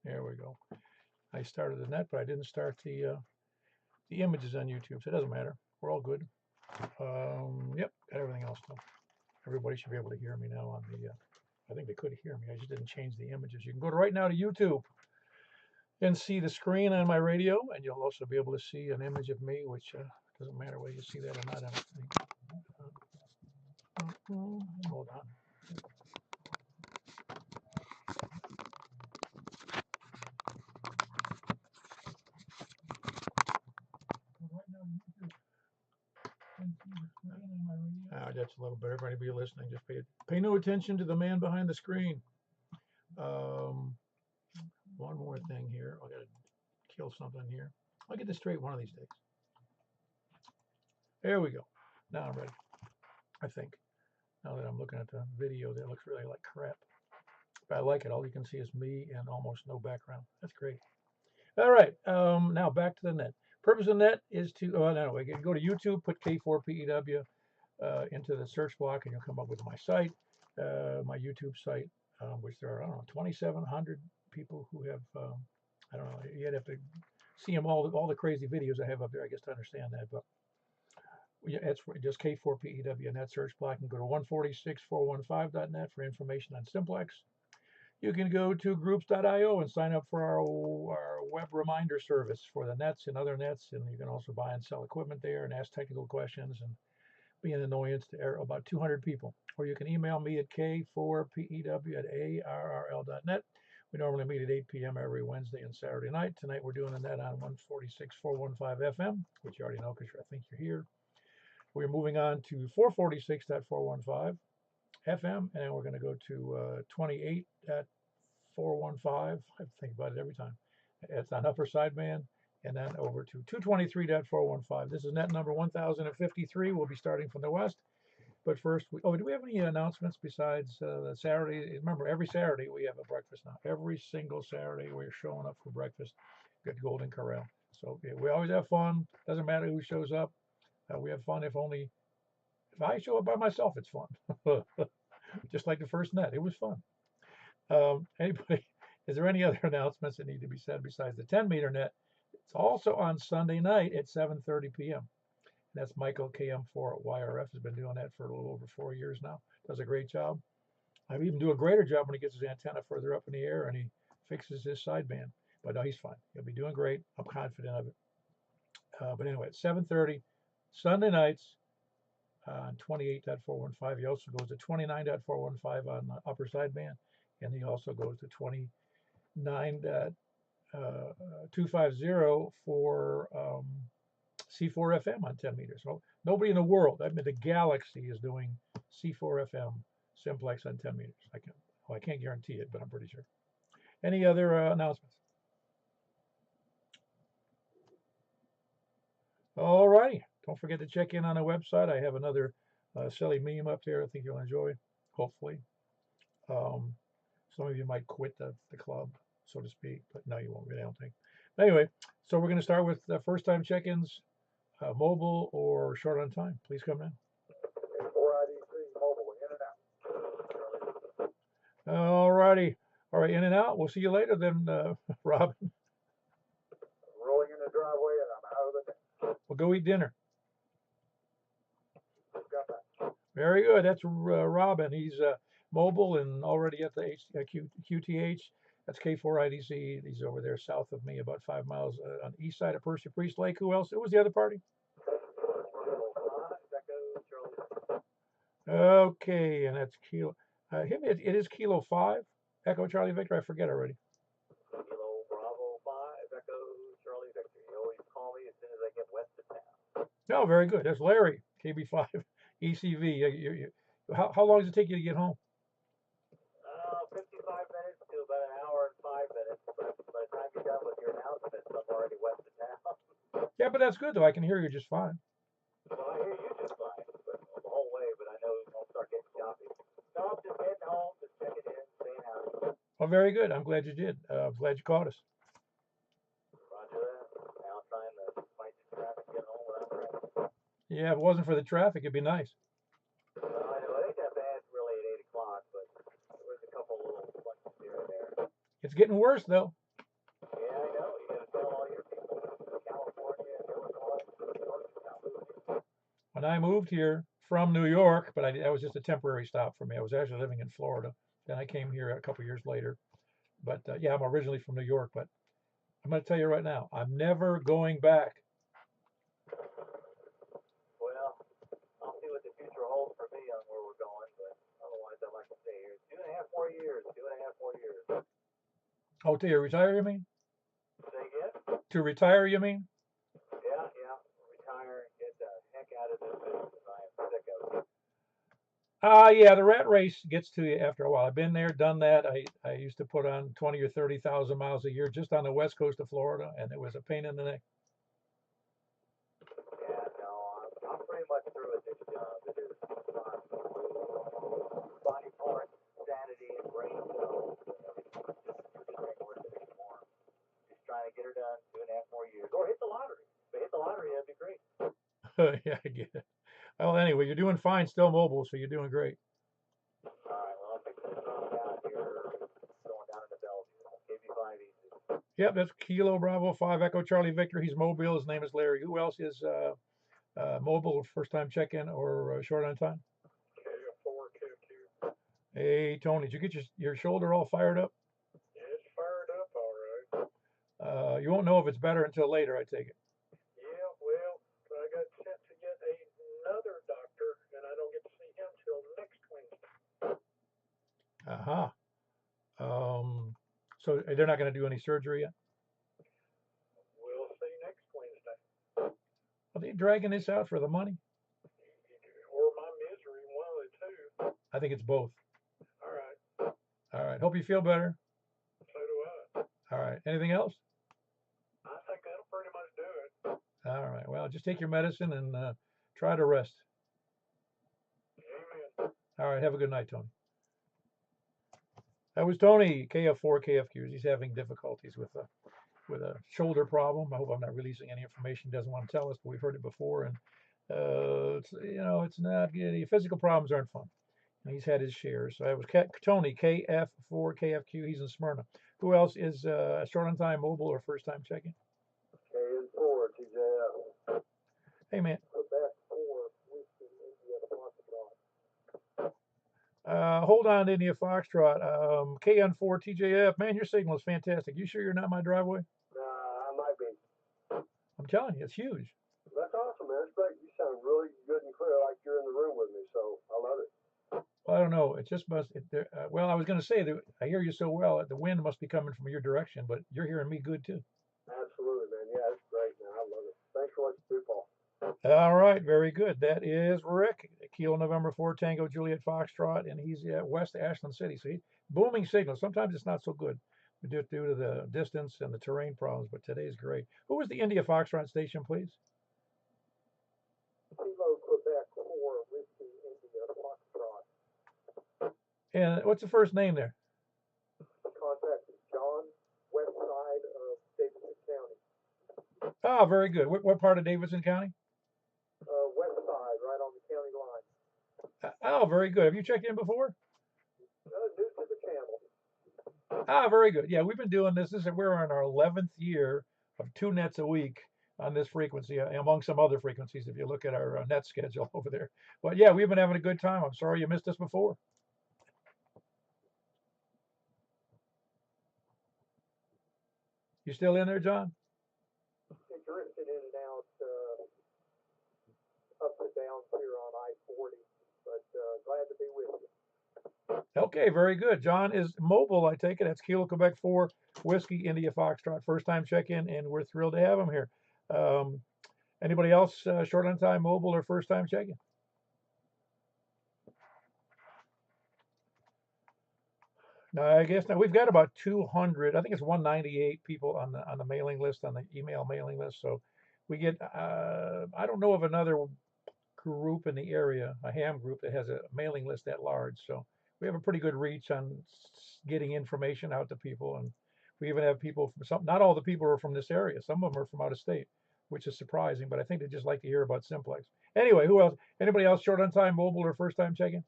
There we go. I started the net, but I didn't start the images on YouTube, so it doesn't matter. We're all good. Yep, got everything else done. Everybody should be able to hear me now on the. I think they could hear me. I just didn't change the images. You can go right now to YouTube and see the screen on my radio, and you'll also be able to see an image of me, which doesn't matter whether you see that or not. I don't think. Hold on. That's a little bit. Everybody be listening. Just pay no attention to the man behind the screen. One more thing here. I got to kill something here. I'll get this straight one of these days. There we go. Now I'm ready. I think. Now that I'm looking at the video, that looks really like crap. But I like it. All you can see is me and almost no background. That's great. All right. Now back to the net. Purpose of the net is to, go to YouTube, put K4PEW into the search block, and you'll come up with my site, my YouTube site, which there are, I don't know, 2,700 people who have, I don't know, you'd have to see them all the crazy videos I have up there, I guess, to understand that. But yeah, it's just K4PEW in that search block, and go to 146.415.net for information on Simplex. You can go to groups.io and sign up for our web reminder service for the nets and other nets, and you can also buy and sell equipment there and ask technical questions and be an annoyance to about 200 people. Or you can email me at k4pew@arrl.net. We normally meet at 8 p.m. every Wednesday and Saturday night. Tonight we're doing the net on 146.415 FM, which you already know because I think you're here. We're moving on to 446.415 FM, and then we're going to go to 28.415. I think about it every time. It's on upper sideband, and then over to 223.415. This is net number 1053. We'll be starting from the west. But first, do we have any announcements besides Saturday? Remember, every Saturday we have a breakfast now. Every single Saturday we're showing up for breakfast at Golden Corral. So we always have fun. Doesn't matter who shows up. We have fun if I show up by myself, it's fun. Just like the first net, it was fun. Anybody, is there any other announcements that need to be said besides the 10-meter net? It's also on Sunday night at 7:30 p.m. That's Michael KM4 at YRF. Has been doing that for a little over 4 years now. Does a great job. I even do a greater job when he gets his antenna further up in the air and he fixes his sideband. But no, he's fine. He'll be doing great. I'm confident of it. But anyway, at 7:30 Sunday nights on 28.415. He also goes to 29.415 on the upper sideband, and he also goes to 29.250 for C4 FM on 10 meters. So nobody in the world, I mean the galaxy, is doing C4 FM simplex on 10 meters. I can't guarantee it, but I'm pretty sure. Any other announcements? All righty. Don't forget to check in on the website. I have another silly meme up there I think you'll enjoy, hopefully. Some of you might quit the club, so to speak, but no, you won't really, I don't think. Anyway, so we're going to start with first-time check-ins, mobile or short on time. Please come in. 4IDC mobile, in and out. All righty. All right, in and out. We'll see you later then, Robin. Rolling in the driveway, and I'm out of the net. We'll go eat dinner. Got that. Very good. That's Robin. He's mobile and already at the QTH. That's K4IDC. He's over there south of me, about 5 miles on the east side of Percy Priest Lake. Who else? Who was the other party? Okay, and that's Kilo. It is Kilo 5. Echo Charlie Victor. I forget already. Kilo Bravo 5, Echo Charlie Victor. You always call me as soon as I get west of town. No, very good. That's Larry, KB5 ECV. How long does it take you to get home? 55 minutes to about an hour and 5 minutes. But by the time you're done with your announcements, I'm already west of town. Yeah, but that's good, though. I can hear you just fine. Well, I hear you just fine but the whole way, but I know you won't start getting choppy. No, I'm just heading home, just checking in, staying out. Well, very good. I'm glad you did. I'm glad you caught us. Roger that. Now trying to fight the traffic, get home without traffic. Yeah, if it wasn't for the traffic, it'd be nice. Well, I know it ain't that bad really at 8 o'clock, but there was a couple little bunches here and there. It's getting worse, though. I moved here from New York, but that was just a temporary stop for me. I was actually living in Florida. Then I came here a couple years later. But yeah, I'm originally from New York, but I'm going to tell you right now, I'm never going back. Well, I'll see what the future holds for me on where we're going, but otherwise I'd like to stay here. 2.5 more years. 2.5 more years. Oh, to retire, you mean? Say again? To retire, you mean? Yeah, yeah. Retire and get the heck out of this business. I am sick of it. Yeah, the rat race gets to you after a while. I've been there, done that. I used to put on 20 or 30,000 miles a year just on the west coast of Florida, and it was a pain in the neck. Yeah, no, I'm pretty much through with this job. It is body parts, sanity, and brain cells. Just ain't worth it anymore. Just trying to get her done. 2.5 more years, or hit the lottery. If I hit the lottery, that'd be great. Yeah, I get it. Well, anyway, you're doing fine, still mobile, so you're doing great. All right, well, I'm fixing to drop down here, going down into Bellevue. KB5 easy. Yep, that's Kilo Bravo 5 Echo Charlie Victor. He's mobile. His name is Larry. Who else is mobile, first time check-in or short on time? KF4, KF2. Hey, Tony, did you get your shoulder all fired up? It's fired up all right. You won't know if it's better until later, I take it. Yeah, well, I got sent to get another doctor, and I don't get to see him till next Wednesday. Aha. So they're not going to do any surgery yet? We'll see next Wednesday. Are they dragging this out for the money? Or my misery, one of the two. I think it's both. All right. All right. Hope you feel better. So do I. All right. Anything else? I think that'll pretty much do it. All right. Well, just take your medicine and try to rest. Amen. All right. Have a good night, Tony. That was Tony, KF4, KFQs. He's having difficulties with a shoulder problem. I hope I'm not releasing any information he doesn't want to tell us, but we've heard it before. And it's not good. Physical problems aren't fun. And he's had his share. So that was Tony, KF4, KFQ. He's in Smyrna. Who else is short on time mobile or first time checking? KN4, TJF. Hey, man. Quebec 4, Whiskey, India, Foxtrot. Hold on, India Foxtrot. KN4 TJF. Man, your signal is fantastic. You sure you're not my driveway? I might be. I'm telling you, it's huge. That's awesome, man. It's great. You sound really good and clear, like you're in the room with me. So I love it. Well, I don't know. It just must. Well, I was going to say that I hear you so well. The wind must be coming from your direction, but you're hearing me good too. Absolutely, man. Yeah, it's great, man. I love it. Thanks for what you do, Paul. All right, very good. That is Rick, Kilo November 4 Tango Juliet Foxtrot, and he's at West Ashland City. So booming signal. Sometimes it's not so good due to the distance and the terrain problems, but today's great. Who was the India Foxtrot station, please? Kilo Quebec 4, Whiskey, India, Foxtrot. And what's the first name there? Contact is John, west side of Davidson County. Ah, very good. What part of Davidson County? West side, right on the county line. Oh, very good. Have you checked in before? New to the channel. Ah, very good. Yeah, we've been doing this. We're in our 11th year of 2 nets a week on this frequency, among some other frequencies, if you look at our net schedule over there. But yeah, we've been having a good time. I'm sorry you missed us before. You still in there, John? It drifted in and out, up and down here on I-40, but glad to be with you. Okay, very good. John is mobile, I take it. That's Kilo Quebec 4, Whiskey, India Foxtrot. First time check-in, and we're thrilled to have him here. Anybody else short on time mobile or first time check-in? No, I guess now we've got about 200. I think it's 198 people on the mailing list, on the email mailing list. So we get I don't know of another group in the area, a ham group that has a mailing list that large. So we have a pretty good reach on getting information out to people, and we even have people from some. Not all the people are from this area. Some of them are from out of state, which is surprising. But I think they just like to hear about Simplex. Anyway, who else? Anybody else short on time mobile or first time check-in?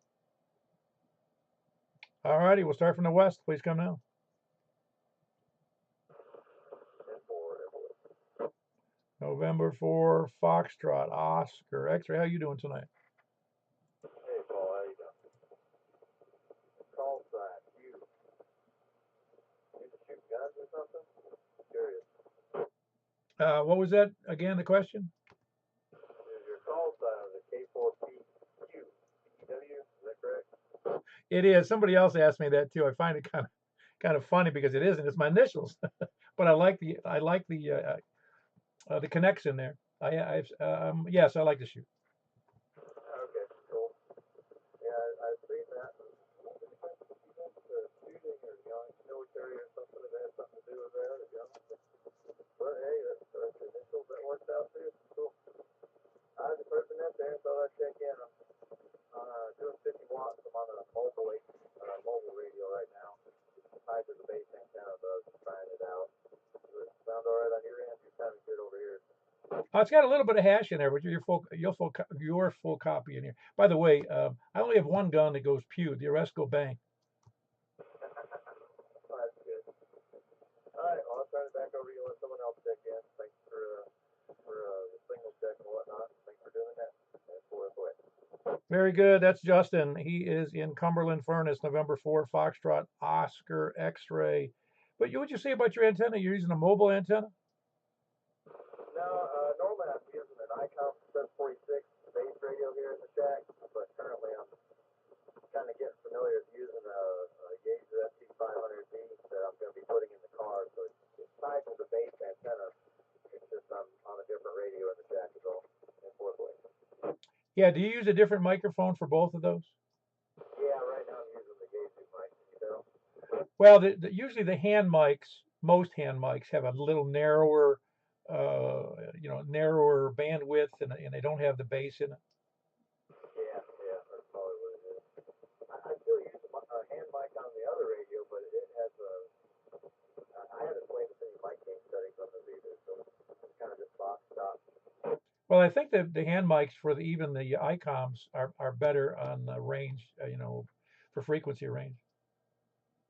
All righty, we'll start from the west. Please come now. November 4, Foxtrot, Oscar, X-ray. How you doing tonight? Hey, Paul, how you doing? Call sign, you to shoot guns or something? Curious. What was that again? The question? Is your call sign the K4PQ? PW, is that correct? It is. Somebody else asked me that too. I find it kind of funny because it isn't. It's my initials, but I like the connection there. Yes, I like to shoot. Okay, cool. Yeah, I've seen that. Shooting or young military or something that has something to do with that. But hey, that's the initials that worked out too. Cool. I was the person up there, so I check in. I'm doing 50 watts. I'm on a mobile radio right now. Tied to the base antenna, but I was just trying it out. Does it sound all right on your end? You're sounding good over here. It's got a little bit of hash in there, but your full copy in here. By the way, I only have one gun that goes pew. The rest go bang. Oh, that's good. All right, well, I'll turn it back over to you and let someone else check in. Thanks for the signal check and whatnot. Thanks for doing that. And for us away. Very good. That's Justin. He is in Cumberland Furnace, November 4, Foxtrot, Oscar, X-ray. But what'd you say about your antenna? You're using a mobile antenna? No, normally I'm using an ICOM 746 base radio here in the shack, but currently I'm kind of getting familiar with using a Yaesu FT500B that I'm going to be putting in the car. So it's tied to the base antenna. It's just I'm on a different radio in the shack as well, in fourth way. Yeah. Do you use a different microphone for both of those? Yeah, right now I'm using the Yaesu mic, you know. Well, usually the hand mics, most hand mics have a little narrower, narrower bandwidth, and they don't have the bass in it. Yeah, that's probably what it is. I still use a hand mic on the other radio, but it has I haven't played with any mic gain settings on this either, so it's kind of just box stop. Well, I think that the hand mics for even the ICOMs are better on the range, for frequency range.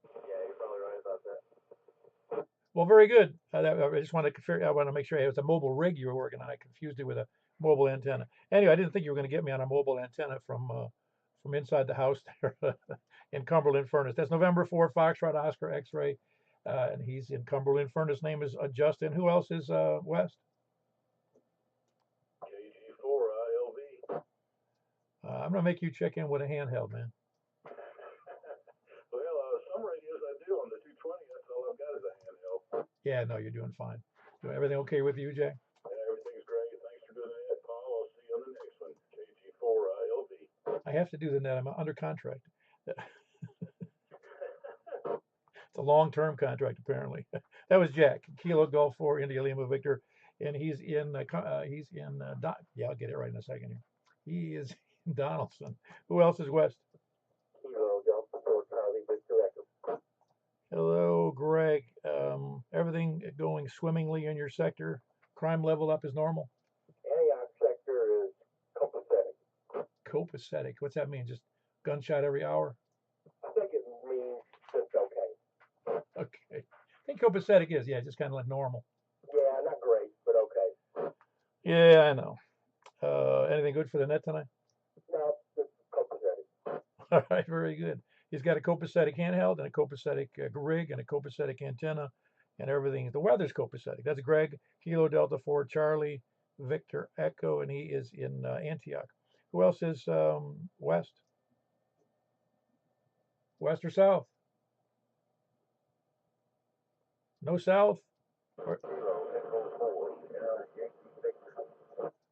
Yeah, you're probably right about that. Well, very good. I just want to make sure it was a mobile rig you were working on. I confused it with a mobile antenna. Anyway, I didn't think you were going to get me on a mobile antenna from inside the house there in Cumberland Furnace. That's November 4, Foxtrot, Oscar, X-ray, and he's in Cumberland Furnace. Name is Justin. Who else is West? KG4 ILV. I'm going to make you check in with a handheld, man. Well, some radios I do on the 220. That's all I've got is a handheld. Yeah, no, you're doing fine. Everything okay with you, Jay? Yeah, everything's great. Thanks for doing that, Paul. I'll see you on the next one. KG4 ILV. I have to do the net. I'm under contract. It's a long-term contract, apparently. That was Jack, Kilo Golf 4, India Lima Victor, and he's in. Yeah, I'll get it right in a second here. He is in Donaldson. Who else is West? Kilo Golf 4 Charlie Victor Echo. Hello, Greg. Everything going swimmingly in your sector? Crime level up is normal? Antioch sector is copacetic. Copacetic. What's that mean? Just gunshot every hour? I think it means just okay. Okay. I think copacetic is, yeah, just kind of like normal. Yeah, not great, but okay. Yeah, I know. Anything good for the net tonight? No, just copacetic. All right, very good. He's got a copacetic handheld and a copacetic rig and a copacetic antenna and everything. The weather's copacetic. That's Greg, Kilo Delta 4 Charlie, Victor Echo, and he is in Antioch. Who else is West? West or South? No South?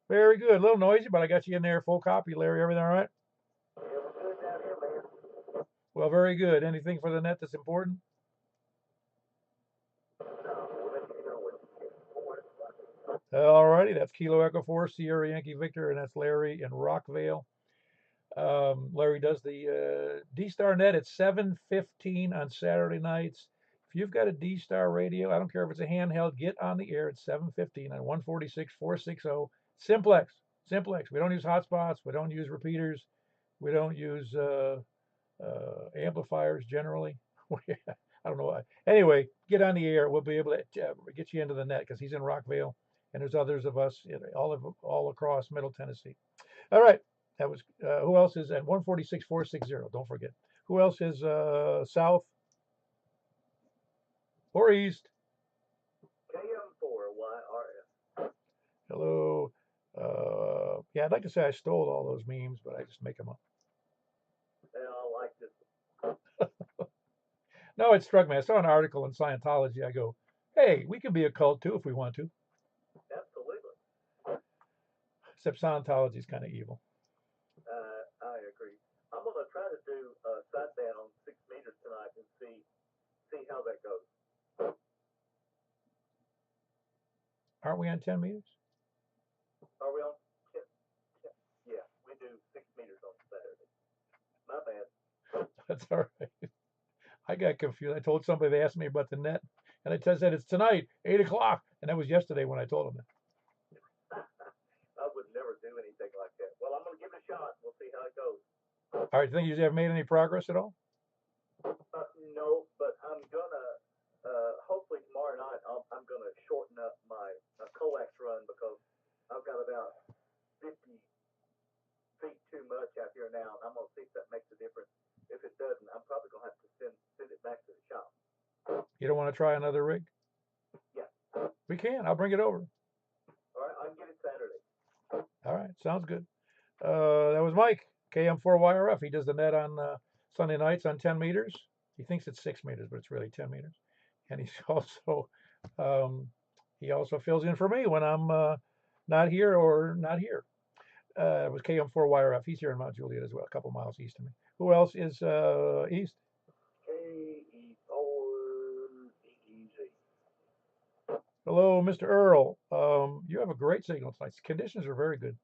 Very good. A little noisy, but I got you in there. Full copy, Larry. Everything all right? Well, very good. Anything for the net that's important? All righty. That's Kilo Echo 4, Sierra Yankee Victor, and that's Larry in Rockvale. Larry does the D-Star net at 7:15 on Saturday nights. If you've got a D-Star radio, I don't care if it's a handheld, get on the air at 7:15 on 146-460 Simplex. We don't use hotspots. We don't use repeaters. We don't use amplifiers generally. I don't know why. Anyway, get on the air. We'll be able to get you into the net because he's in Rockvale and there's others of us all across Middle Tennessee. All right, that was who else is at 146,460? Don't forget. Who else is south or east? KM4YRF. Hello. Yeah, I'd like to say I stole all those memes, but I just make them up. And I like this. No, it struck me. I saw an article in Scientology. I go, hey, we can be a cult too if we want to. Absolutely. Except Scientology is kind of evil. I agree. I'm gonna try to do a side ban on 6 meters tonight and see how that goes. Aren't we on 10 meters? Are we on 10? Yeah, we do 6 meters on Saturday. My bad. That's all right. I got confused. I told somebody, they asked me about the net, and I said it's tonight, 8 o'clock, and that was yesterday when I told them that. I would never do anything like that. Well, I'm gonna give it a shot. We'll see how it goes. All right, think you have made any progress at all? No, but I'm gonna hopefully tomorrow night I'm gonna shorten up my coax run because I've got about 50 feet too much out here now, and I'm gonna see if that makes a difference. If it doesn't, I'm probably gonna have to send it back to the shop. You don't want to try another rig? Yeah. We can. I'll bring it over. All right, I can get it Saturday. All right, sounds good. That was Mike, KM4YRF. He does the net on Sunday nights on 10 meters. He thinks it's 6 meters, but it's really 10 meters. And he's also he also fills in for me when I'm not here or not here. It was KM4YRF. He's here in Mount Juliet as well, a couple miles east of me. Who else is east? KE4EEZ. Hello, Mr. Earl. You have a great signal tonight. Conditions are very good.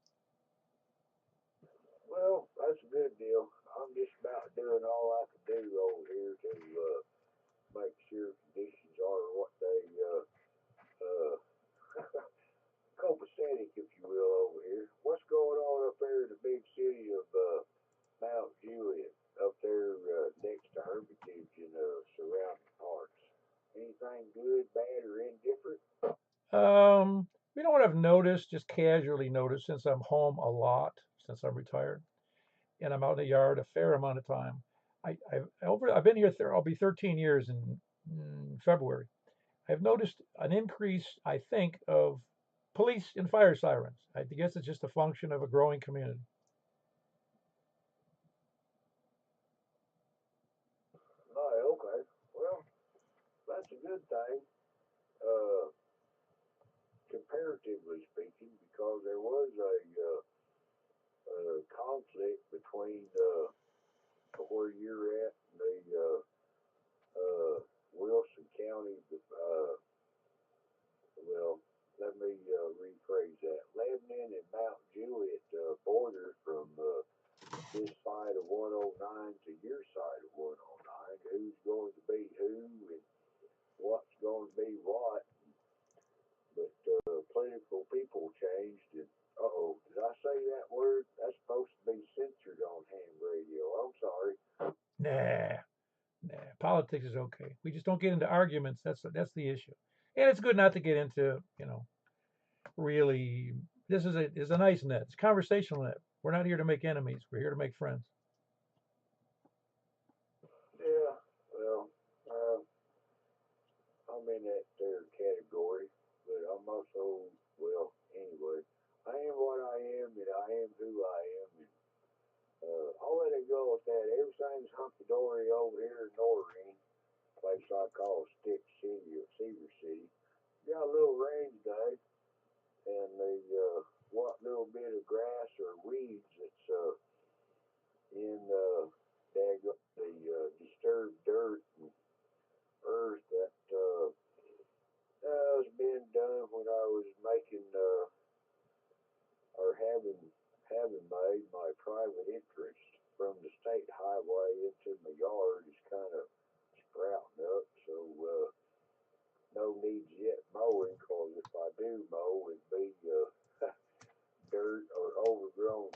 Well, that's a good deal. I'm just about doing all I can do over here to make sure conditions are what they copacetic, if you will, over here. What's going on up there in the big city of Mount Juliet, up there next to Hermitage and surrounding parks? Anything good, bad, or indifferent? You know what I've noticed, just casually noticed, since I'm home a lot, since I'm retired, and I'm out in the yard a fair amount of time. I've been here. I'll be 13 years in February. I've noticed an increase, I think, of police and fire sirens. I guess it's just a function of a growing community. Oh, okay. Well, that's a good thing. Uh, Comparatively speaking, because there was a conflict between where you're at and the Wilson County. Well, let me rephrase that. Lebanon and Mount Juliet border from this side of 109 to your side of 109. Who's going to be who and what's going to be what? But political people changed, and did I say that word? That's supposed to be censored on ham radio. I'm sorry. Nah. Politics is okay. We just don't get into arguments. That's the issue. And it's good not to get into, really. This is a nice net. It's a conversational net. We're not here to make enemies. We're here to make friends. Yeah, well, I'm in that third category, but I'm also, well, anyway, I am what I am, and I am who I am, and I'll let it go with that. Everything's hunky-dory over here in Noreen, place I call Stick City or Cedar City. Got a little rain today, and what little bit of grass or weeds that's in the disturbed dirt and earth that has been done when I was making or having made my private interest from the state highway into my yard is kind of sprouting up. So no needs yet mowing, because if I do mow, it'd be dirt or overgrown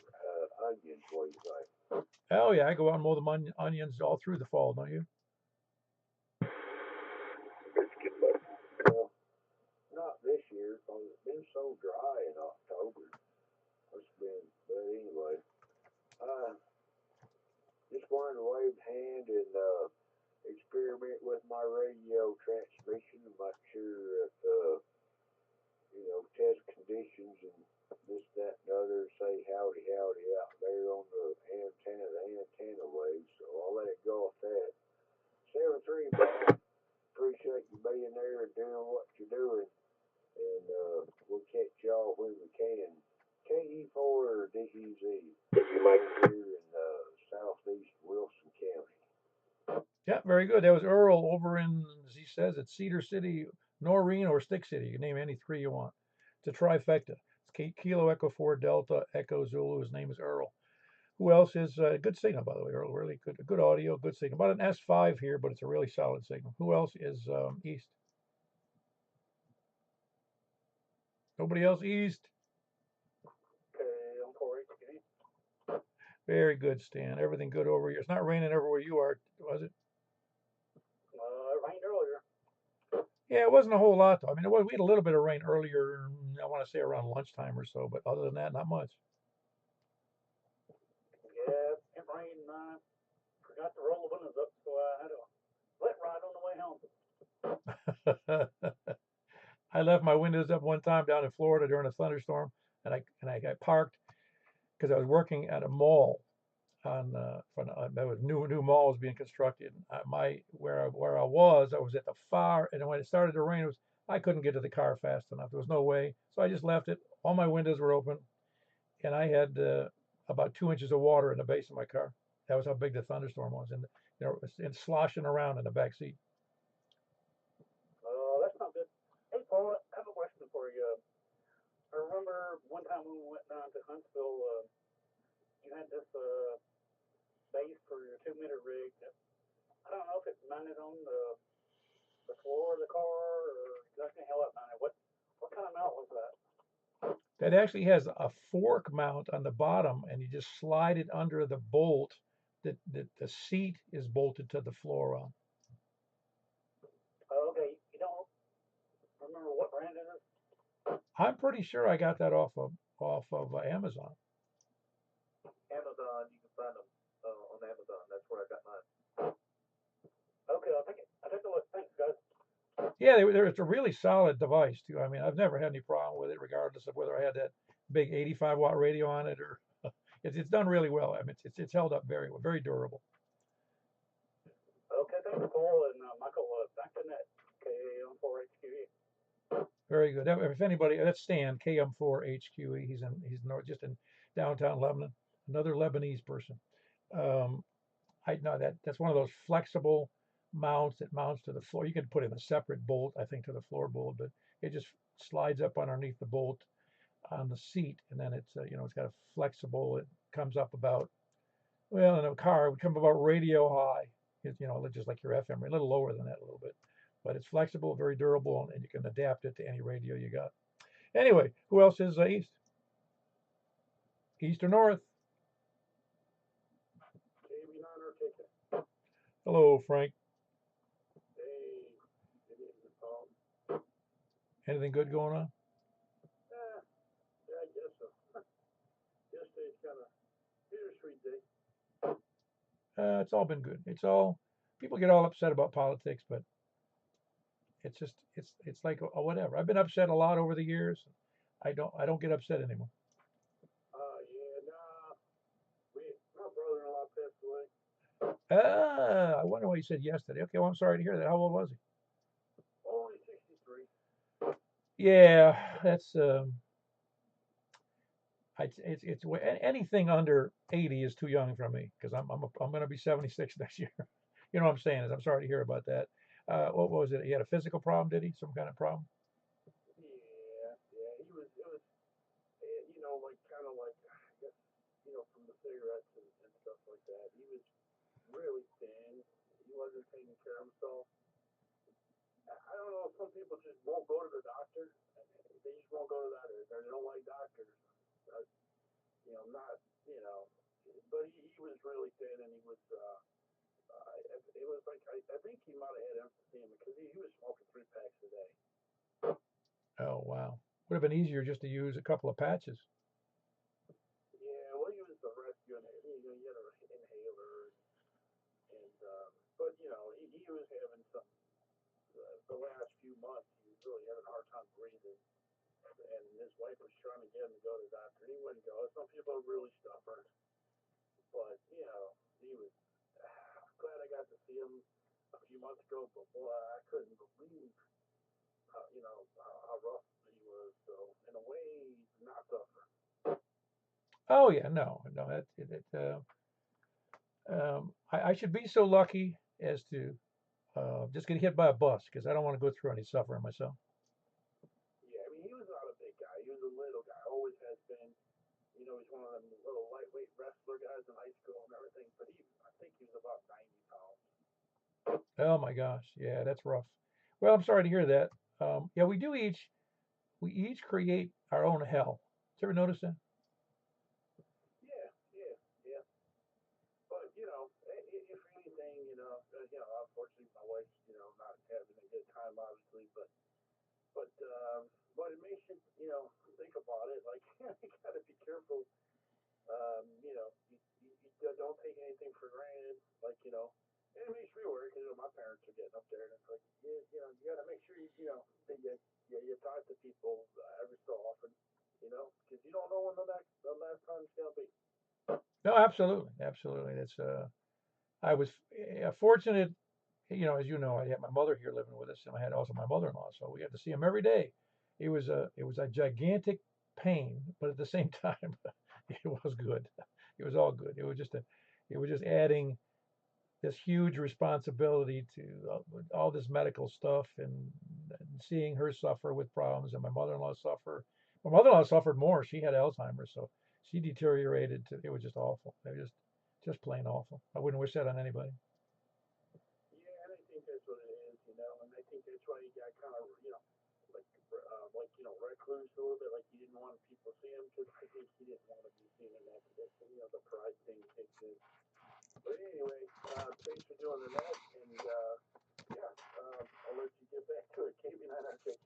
onions. What do you think? Oh yeah, I go out and mow the onions all through the fall, don't you? Well, not this year, because it's been so so dry in October. It's been, but anyway, just wanted to wave hand and experiment with my radio transmission to make sure that test conditions and this, that, and other, say howdy, howdy out there on the antenna waves. So I'll let it go at that. 7-3, Bob. Appreciate you being there and doing what you're doing. And we'll catch y'all when we can. KE4 or DEZ here in southeast Wilson County. Yeah, very good. That was Earl over in, as he says, it's Cedar City, Noreen, or Stick City. You can name any three you want. It's a trifecta. It's Kilo Echo 4 Delta Echo Zulu. His name is Earl. Who else is good signal, by the way, Earl? Really good audio, good signal. About an S5 here, but it's a really solid signal. Who else is east? Nobody else east? KM4HQE. Very good, Stan. Everything good over here. It's not raining everywhere you are, was it? It rained earlier. Yeah, it wasn't a whole lot, though. I mean, we had a little bit of rain earlier, I want to say around lunchtime or so, but other than that, not much. Yeah, it rained. Forgot to roll the windows up, so I had a wet ride on the way home. I left my windows up one time down in Florida during a thunderstorm, and I got parked because I was working at a mall there was new malls being constructed. Where I was at the far, and when it started to rain, I couldn't get to the car fast enough. There was no way, so I just left it. All my windows were open, and I had about 2 inches of water in the base of my car. That was how big the thunderstorm was, and it's sloshing around in the back seat. Oh, that's not good. Hey, Paul, I have a question for you. I remember one time when we went down to Huntsville, you had this base for your 2-meter rig. I don't know if it's mounted on the floor of the car or exactly how it mounted. What kind of mount was that? That actually has a fork mount on the bottom, and you just slide it under the bolt that the seat is bolted to the floor on. Oh, okay, you don't remember what brand it is? I'm pretty sure I got that off of Amazon. Amazon, you can find them on Amazon. That's where I got mine. Okay, I'll take a look. Thanks, guys. Yeah, it's a really solid device too. I mean, I've never had any problem with it, regardless of whether I had that big 85-watt radio on it or. It's done really well. I mean, it's held up very well, very durable. Okay, thanks, Paul and Michael. Back to net. KM4HQE. Very good. If anybody, that's Stan, KM4HQE. He's just in downtown Lebanon. Another Lebanese person. I know that's one of those flexible mounts that mounts to the floor. You can put in a separate bolt, I think, to the floorboard, but it just slides up underneath the bolt on the seat, and then it's it's got a flexible. It comes up about, well, in a car it would come about radio high. Just like your FM, a little lower than that a little bit, but it's flexible, very durable, and you can adapt it to any radio you got. Anyway, who else is east? East or north? Hello, Frank. Hey, Anything good going on? yeah, I guess so. Yesterday's kind of bittersweet day. It's all been good. People get all upset about politics, but it's like whatever. I've been upset a lot over the years. I don't get upset anymore. Yeah, nah. My brother-in-law passed away. I wonder what he said yesterday. Okay, well, I'm sorry to hear that. How old was he? Only 63. Yeah, that's it's anything under 80 is too young for me, because I'm going to be 76 next year. You know what I'm saying? I'm sorry to hear about that. What was it? He had a physical problem, did he? Some kind of problem? Yeah. It was like kind of like, I guess, from the cigarettes and stuff like that. He was really thin. He wasn't taking care of himself. I don't know if some people just won't go to the doctor. They just won't go to that, or they don't like doctors. But he was really thin, and he was. It was like I think he might have had emphysema because he was smoking 3 packs a day. Oh wow. Would have been easier just to use a couple of patches. Yeah, well, he was the rescue, and he had an inhaler, and but he was having some the last few months. He was really having a hard time breathing, and his wife was trying to get him to go to the doctor. He wouldn't go. Some people are really stubborn, but he was. I'm glad I got to see him a few months ago, but boy, I couldn't believe how rough he was. So in a way, he's not suffering. Oh yeah, no, no, I should be so lucky as to just get hit by a bus because I don't want to go through any suffering myself. Yeah, I mean, he was not a big guy. He was a little guy. Always has been. He's one of them little lightweight wrestler guys in high school and everything. But I think he was about 90 pounds. Oh my gosh, yeah, that's rough. Well, I'm sorry to hear that. Yeah, we each create our own hell. Did you ever notice that? Yeah, yeah, yeah. But if anything, unfortunately, my wife's not having a good time, obviously. But it makes you think about it. Like you gotta be careful. You don't take anything for granted. And it makes me worry because my parents are getting up there, and it's like you gotta make sure that you talk to people every so often. Because you don't know when the last time's gonna be. No, absolutely, absolutely. I was fortunate, as you know, I had my mother here living with us, and I had also my mother-in-law, so we had to see him every day. It was a gigantic pain, but at the same time, it was good. It was all good. It was just adding this huge responsibility to all this medical stuff and seeing her suffer with problems and my mother-in-law suffer. My mother-in-law suffered more. She had Alzheimer's, so she deteriorated. It was just awful. It was just plain awful. I wouldn't wish that on anybody. Yeah, and I think that's what it is. And I think that's why he got kind of, recluse a little bit, like he didn't want people to see him, because I think he didn't want to be seen in that condition. The pride thing kicks in. But anyway, thanks for doing the net, and yeah, I'll let you get back to it. KB9RKK.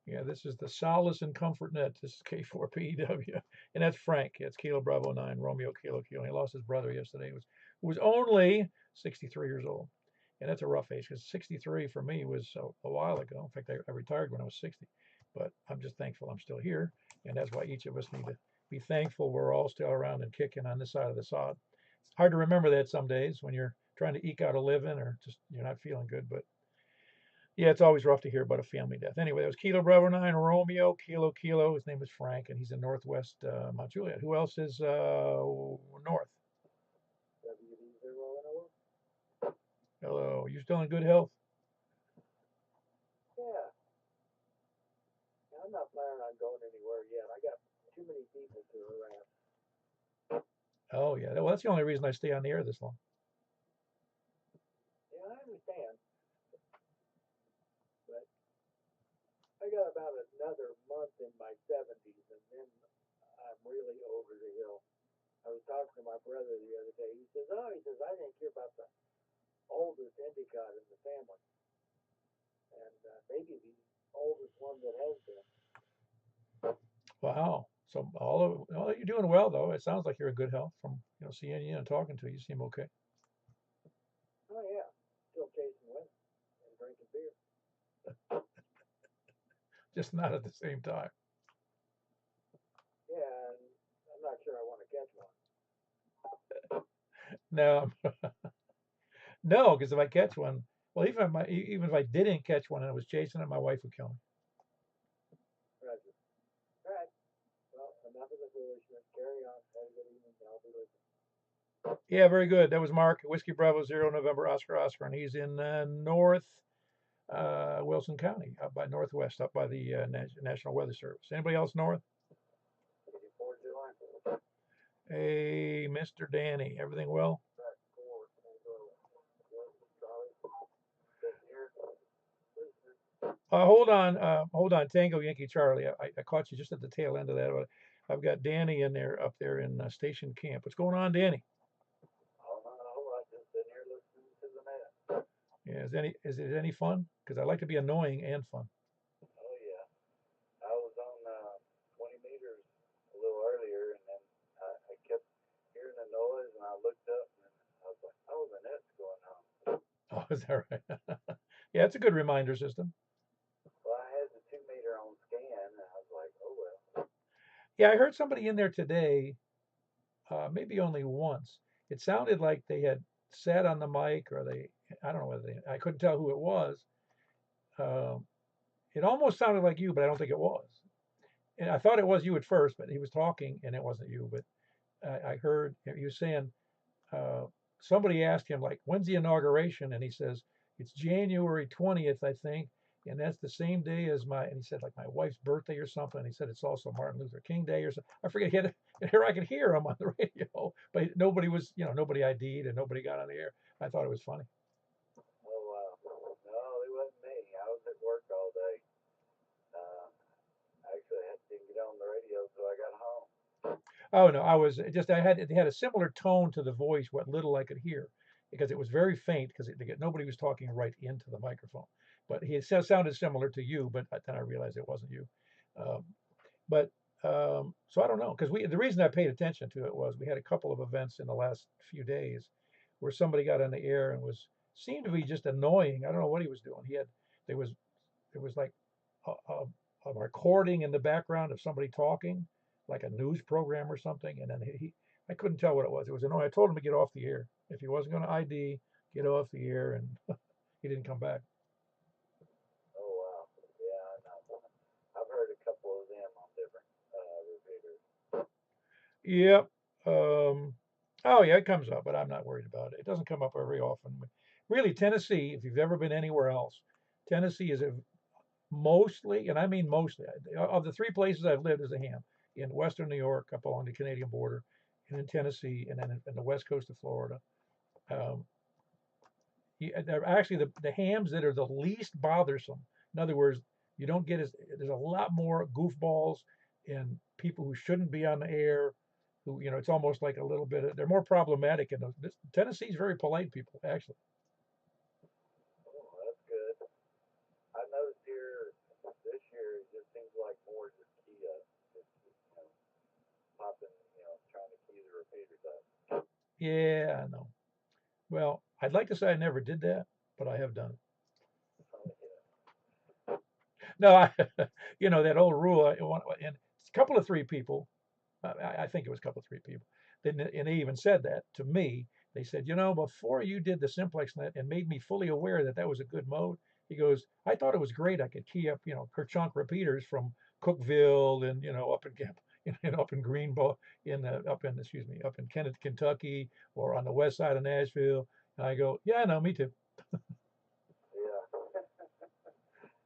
Yeah, this is the Solace and Comfort Net. This is K4PEW, and that's Frank. It's Kilo Bravo 9 Romeo Kilo Kilo. He lost his brother yesterday. Who was only 63 years old, and that's a rough age because 63 for me was a while ago. In fact, I retired when I was 60, but I'm just thankful I'm still here, and that's why each of us need to be thankful we're all still around and kicking on this side of the sod. It's hard to remember that some days when you're trying to eke out a living or just you're not feeling good, but yeah, it's always rough to hear about a family death. Anyway, that was Kilo Bravo 9 Romeo Kilo Kilo. His name is Frank, and he's in Northwest Mount Juliet. Who else is north? WD0 Hello. You still in good health? Yeah. I'm not planning on going anywhere yet. I got too many people to harass. Oh yeah. Well, that's the only reason I stay on the air this long. Yeah, I understand. But I got about another month in my 70s, and then I'm really over the hill. I was talking to my brother the other day. He says, "Oh, I think you're about the oldest endicott in the family, and maybe the oldest one that has been." Wow. So you're doing well though. It sounds like you're in good health from seeing you and talking to you. You seem okay. Oh yeah, still chasing women and drinking beer. Just not at the same time. Yeah, and I'm not sure I want to catch one. No, no, because if I catch one, well, even if I didn't catch one and I was chasing it, my wife would kill me. Roger. All right. Well, enough of the foolishness. Carry on. Have a good evening. I'll be listening. Yeah, very good. That was Mark, Whiskey Bravo Zero November Oscar Oscar, and he's in North Wilson County, up by Northwest, up by the National Weather Service. Anybody else north? Looking forward to July. Hey, Mr. Danny, everything well? Back forward. Charlie. Sitting here. Listening. Hold on, Tango Yankee Charlie. I caught you just at the tail end of that. I've got Danny in there, up there in Station Camp. What's going on, Danny? Oh, no, I just sitting here listening to the net. Yeah, is it any fun? Because I like to be annoying and fun. Oh, yeah. is that right? Yeah, it's a good reminder system. Well, I had the 2 meter on scan, and I was like, oh well. Yeah, I heard somebody in there today, maybe only once. It sounded like they had sat on the mic, or I don't know whether I couldn't tell who it was. Um, it almost sounded like you, but I don't think it was. And I thought it was you at first, but he was talking and it wasn't you. But I heard he was saying, uh, somebody asked him, like, when's the inauguration? And he says, it's January 20th, I think. And that's the same day as and he said, like, my wife's birthday or something. And he said, it's also Martin Luther King Day or something. I forget. Here I could hear him on the radio, but nobody was, nobody ID'd and nobody got on the air. I thought it was funny. Oh wow. No, it wasn't me. I was at work all day. Uh, Actually, I didn't get on the radio until I got home. Oh no, it had a similar tone to the voice, what little I could hear, because it was very faint, because nobody was talking right into the microphone. But he sounded similar to you, but then I realized it wasn't you. Um, but so I don't know, because the reason I paid attention to it was we had a couple of events in the last few days where somebody got on the air and seemed to be just annoying. I don't know what he was doing. There was there was like a, a, a recording in the background of somebody talking, like a news program or something, and then I couldn't tell what it was. It was annoying. I told him to get off the air. If he wasn't going to ID, get off the air, and he didn't come back. Oh wow. Yeah, I know. I've heard a couple of them on different repeaters. Yep. Oh yeah, it comes up, but I'm not worried about it. It doesn't come up very often. Really, Tennessee, if you've ever been anywhere else, Tennessee is mostly, and I mean mostly, of the three places I've lived as a ham, in Western New York, up along the Canadian border, and in Tennessee, and then in the west coast of Florida. Um, they're actually the hams that are the least bothersome. In other words, you don't get there's a lot more goofballs and people who shouldn't be on the air. Who, it's almost like a little bit they're more problematic. And Tennessee's very polite people, actually. Oh, that's good. I noticed here this year it just seems like more just popping, trying to key the repeaters up. Yeah, I know. Well, I'd like to say I never did that, but I have done it. Oh, yeah. No, that old rule, and a couple of three people, I think it was a couple of three people, and they even said that to me. They said, before you did the simplex net and made me fully aware that that was a good mode, he goes, I thought it was great. I could key up, Kerchunk repeaters from Cookville and, up in Camp, up in Greenbow, up in Kentucky, or on the west side of Nashville. And I go, yeah, I know, me too. Yeah.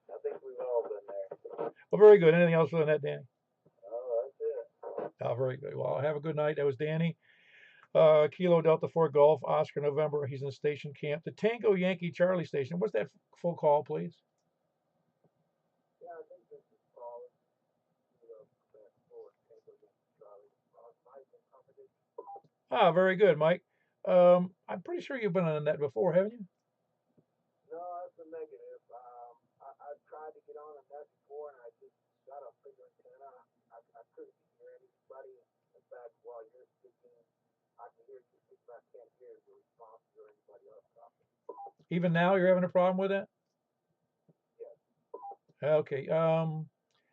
I think we've all been there. Well, very good. Anything else for the net, Danny? Oh, that's it. Oh, very good. Well, have a good night. That was Danny. Kilo Delta 4 Golf, Oscar November. He's in station camp. The Tango Yankee Charlie station. What's that full call, please? Yeah, I think this is Paul. That for Charlie. Mike and company. Ah, very good, Mike. I'm pretty sure you've been on the net before, haven't you? No, that's a negative. I tried to get on that before, and I just got a bigger antenna. I couldn't hear anybody. In fact, while you're speaking, I can hear you speak, but I can't hear the response or anybody else talking. Even now, you're having a problem with that? Yes. Okay.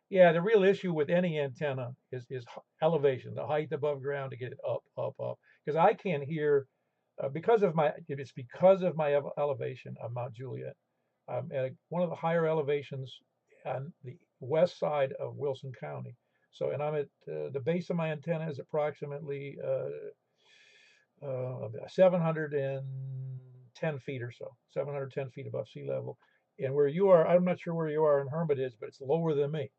Yeah, the real issue with any antenna is elevation, the height above ground to get it up, up, up. Because I can't hear, it's because of my elevation on Mount Juliet. I'm at one of the higher elevations on the west side of Wilson County. So, and I'm at the base of my antenna is approximately 710 feet or so, 710 feet above sea level. And where you are, I'm not sure where you are in Hermitage, but it's lower than me.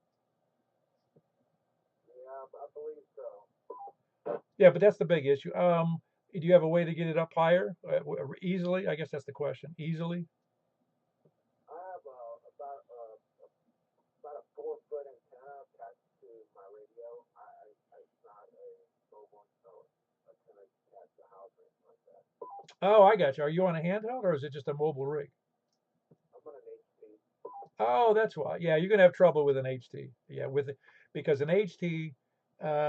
Yeah, I believe so. Yeah, but that's the big issue. Do you have a way to get it up higher easily? I guess that's the question. Easily? I have about a 4 foot antenna attached to my radio. It's not a mobile antenna attached to the house or anything like that. Oh, I got you. Are you on a handheld or is it just a mobile rig? I'm on an HP. Oh, that's why. Yeah, you're gonna have trouble with an HT. Yeah, because an HT,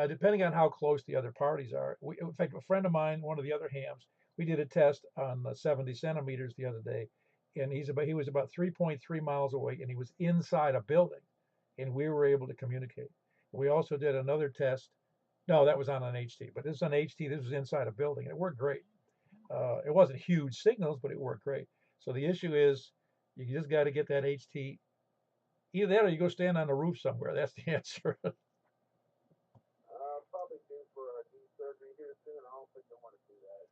depending on how close the other parties are. In fact, a friend of mine, one of the other hams, we did a test on 70 centimeters the other day, and he was about 3.3 miles away, and he was inside a building, and we were able to communicate. We also did another test. No, that was on an HT, but this is on HT. This was inside a building. It worked great. It wasn't huge signals, but it worked great. So the issue is, you just got to get that HT. Either that, or you go stand on the roof somewhere. That's the answer. Probably due for a knee surgery here soon. I don't think I want to do that.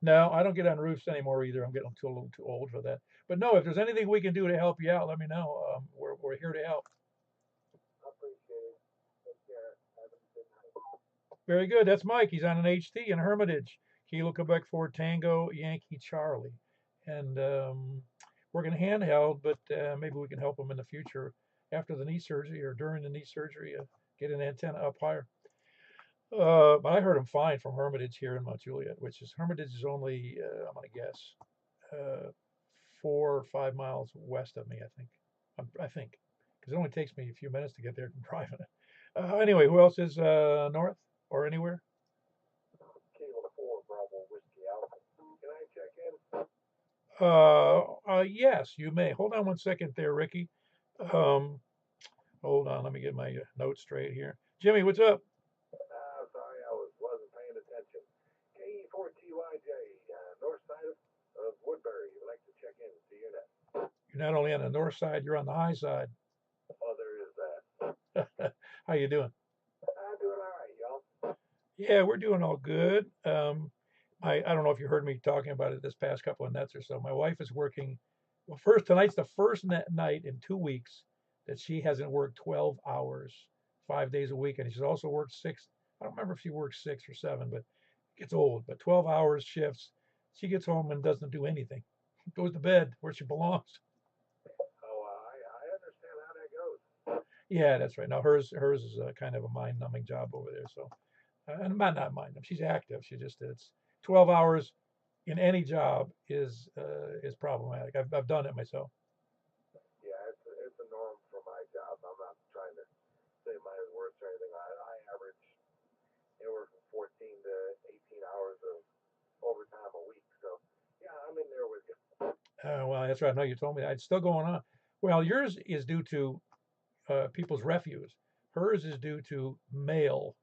No, I don't get on roofs anymore either. I'm getting a little too old for that. But no, if there's anything we can do to help you out, let me know. We're here to help. I appreciate it. Take care. Have a good night. Very good. That's Mike. He's on an HT in Hermitage, Kilo Quebec 4 Tango Yankee Charlie, and working handheld. But maybe we can help him in the future after the knee surgery or during the knee surgery. Get an antenna up higher. But I heard him fine from Hermitage here in Mount Juliet, which is Hermitage is only I'm gonna guess 4 or 5 miles west of me. I think because it only takes me a few minutes to get there from driving it. Anyway, who else is north or anywhere? Kilo 4 Bravo Whiskey Alpha. Can I check in? Yes, you may. Hold on one second there, Ricky. Hold on, let me get my notes straight here. Jimmy, what's up? Sorry, I wasn't paying attention. KE4TYJ, north side of Woodbury. Would like to check in. See you next. You're not only on the north side, you're on the high side. Oh, there is that. How you doing? I'm doing all right, y'all. Yeah, we're doing all good. I don't know if you heard me talking about it this past couple of nights or so. My wife is working. Well, tonight's the first night in 2 weeks that she hasn't worked 12 hours, 5 days a week, and she's also worked six. I don't remember if she works 6 or 7, but it gets old. But 12 hours shifts. She gets home and doesn't do anything. Goes to bed where she belongs. Oh, I understand how that goes. Yeah, that's right. Now hers is a kind of a mind-numbing job over there. So, and not mind them. She's active. It's 12 hours in any job is problematic. I've done it myself. Yeah, it's a norm for my job. I'm not trying to say mine is worse or anything. I average anywhere from 14 to 18 hours of overtime a week. So yeah, I'm in there with you. Well, that's right. I know you told me that. It's still going on. Well, yours is due to people's refuse. Hers is due to mail.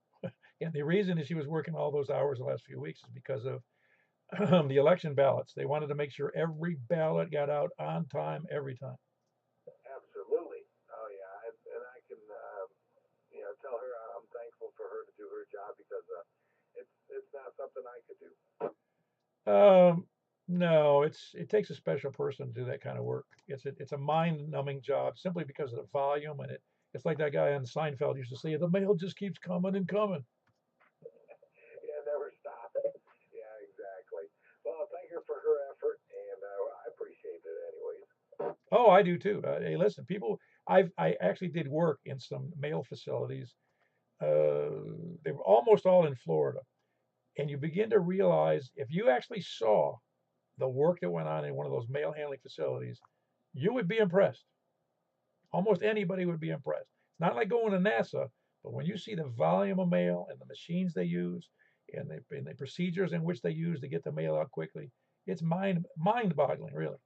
And the reason is she was working all those hours the last few weeks is because of the election ballots. They wanted to make sure every ballot got out on time, every time. Absolutely. Oh yeah, and I can tell her I'm thankful for her to do her job because it's not something I could do. No, it takes a special person to do that kind of work. It's a mind-numbing job simply because of the volume, and it's like that guy on Seinfeld used to say, the mail just keeps coming and coming. Yeah, never stop. Yeah, exactly. Well, thank her for her effort, and I appreciate it anyways. Oh, I do too. Hey, listen, I actually did work in some mail facilities. They were almost all in Florida, and you begin to realize if you actually saw the work that went on in one of those mail handling facilities, you would be impressed. Almost anybody would be impressed. It's not like going to NASA, but when you see the volume of mail and the machines they use and the procedures in which they use to get the mail out quickly, it's mind-boggling, really.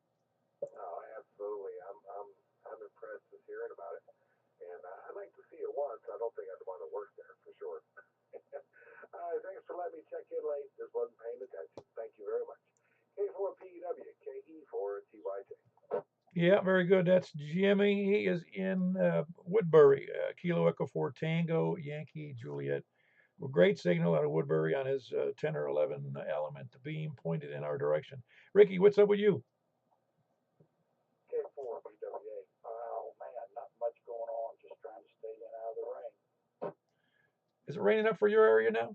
Oh, absolutely. I'm impressed with hearing about it, and I'd like to see it once. I don't think I'd want to work there for sure. Thanks for letting me check in late. Just wasn't paying attention. Thank you very much. K4PW, KE4TYJ. Yeah, very good. That's Jimmy. He is in Woodbury, Kilo Echo 4 Tango Yankee Juliet. Well, great signal out of Woodbury on his 10 or 11 element beam pointed in our direction. Ricky, what's up with you? K4PWA. Oh man, not much going on. Just trying to stay in out of the rain. Is it raining up for your area now?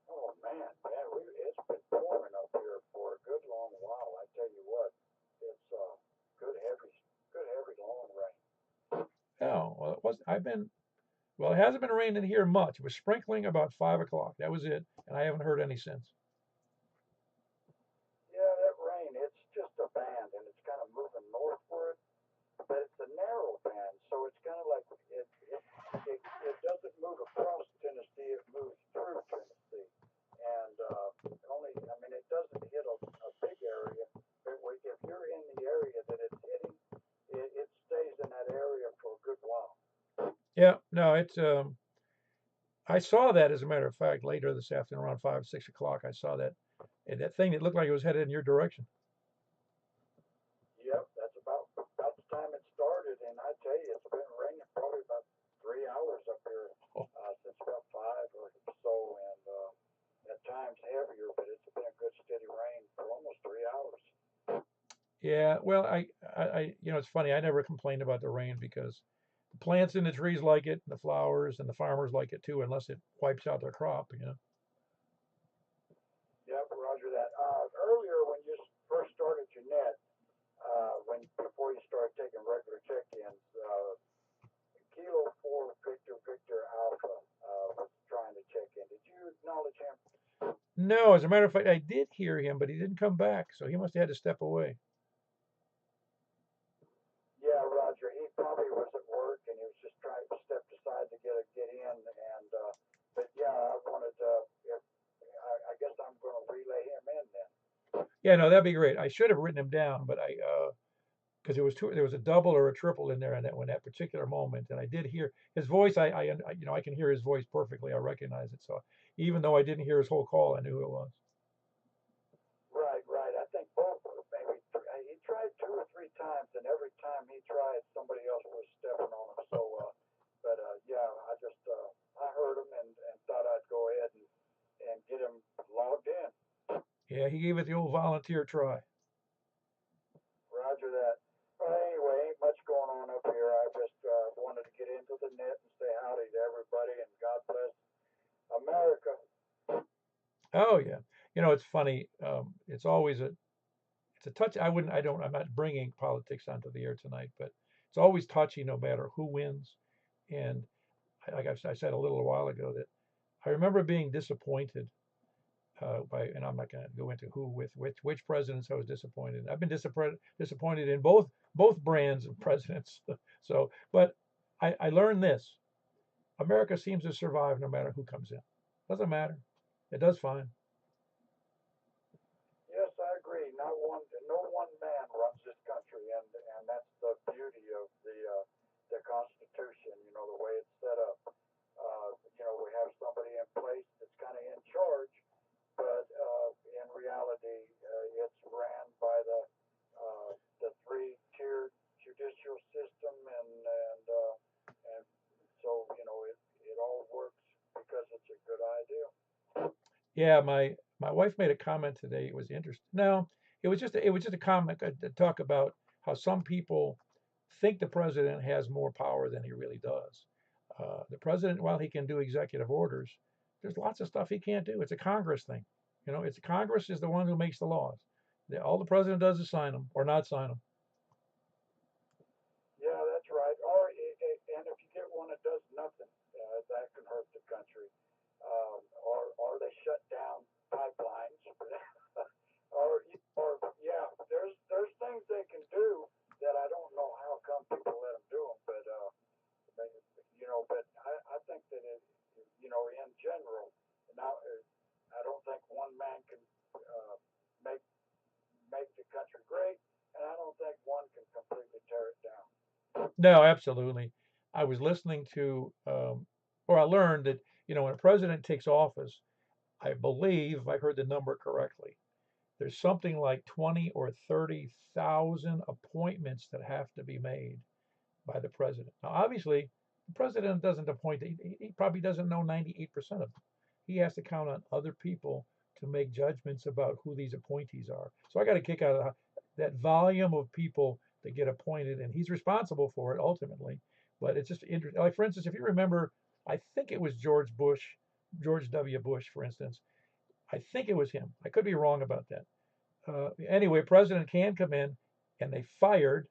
Oh man, it's been pouring up here for a good long while. I tell you what, it's good heavy long rain. Oh, well, it hasn't been raining here much. It was sprinkling about 5 o'clock. That was it. And I haven't heard any since. Yeah, that rain, it's just a band and it's kind of moving northward, but it's a narrow band, so it's kind of like it doesn't move across Tennessee, it moves through Tennessee. And it doesn't hit a big area. But if you're Yeah, no, it's I saw that as a matter of fact later this afternoon around 5, 6 o'clock. I saw that that thing that looked like it was headed in your direction. Yep, that's about the time it started, and I tell you, it's been raining probably about 3 hours up here Oh, since about 5 or so, and at times heavier, but it's been a good steady rain for almost 3 hours. yeah. Well, it's funny. I never complained about the rain because the plants and the trees like it, and the flowers and the farmers like it too, unless it wipes out their crop. Yep, Roger that. Earlier when you first started your net, when before you started taking regular check-ins, Kilo 4 Victor Victor Alpha was trying to check in. Did you acknowledge him? No, as a matter of fact, I did hear him, but he didn't come back, so he must have had to step away. Yeah, Roger. He probably was at work and he was just trying to step aside to get in. And but yeah, I wanted to. If, I guess I'm going to relay him in then. Yeah, no, that'd be great. I should have written him down, but because there was a double or a triple in there in that particular moment, and I did hear his voice. I can hear his voice perfectly. I recognize it. So even though I didn't hear his whole call, I knew who it was. Right, right. I think both maybe he tried 2 or 3 times, and every time he tried, somebody else was stepping on him. So, but yeah, I heard him and thought I'd go ahead and get him logged in. Yeah, he gave it the old volunteer try. Roger that. Well, anyway, ain't much going on up here. I just wanted to get into the net and say howdy to everybody, and God bless America. Oh yeah, it's funny. It's a touch. I'm not bringing politics onto the air tonight, but it's always touchy no matter who wins. And like I said a little while ago, that I remember being disappointed and I'm not going to go into who with which presidents I was disappointed. I've been disappointed in both brands of presidents. So, but I learned this: America seems to survive no matter who comes in. Doesn't matter. It does fine. Yes, I agree. No one man runs this country, and that's the beauty of the Constitution. You know the way it's set up. We have somebody in place that's kind of in charge, but in reality, it's ran by the three-tiered judicial system, and so it all works because it's a good idea. Yeah, my wife made a comment today. It was interesting. No, it was just a comment to talk about how some people think the president has more power than he really does. The president, while he can do executive orders, there's lots of stuff he can't do. It's a Congress thing. It's Congress is the one who makes the laws. All the president does is sign them or not sign them. Yeah, that's right. And if you get one that does nothing, that can hurt the country. Or they shut down pipelines, or yeah, there's things they can do that I don't know how come people let them do them, but I think that in general, now I don't think one man can uh, make make the country great, and I don't think one can completely tear it down. No, absolutely. I was listening to, or I learned that when a president takes office, I believe if I heard the number correctly, there's something like 20 or 30,000 appointments that have to be made by the president. Now, obviously, the president doesn't appoint, he probably doesn't know 98% of them. He has to count on other people to make judgments about who these appointees are. So I got a kick out of that volume of people that get appointed, and he's responsible for it ultimately. But it's just interesting. Like, for instance, if you remember, I think it was George W. Bush, for instance. I think it was him. I could be wrong about that. Anyway, president can come in, and they fired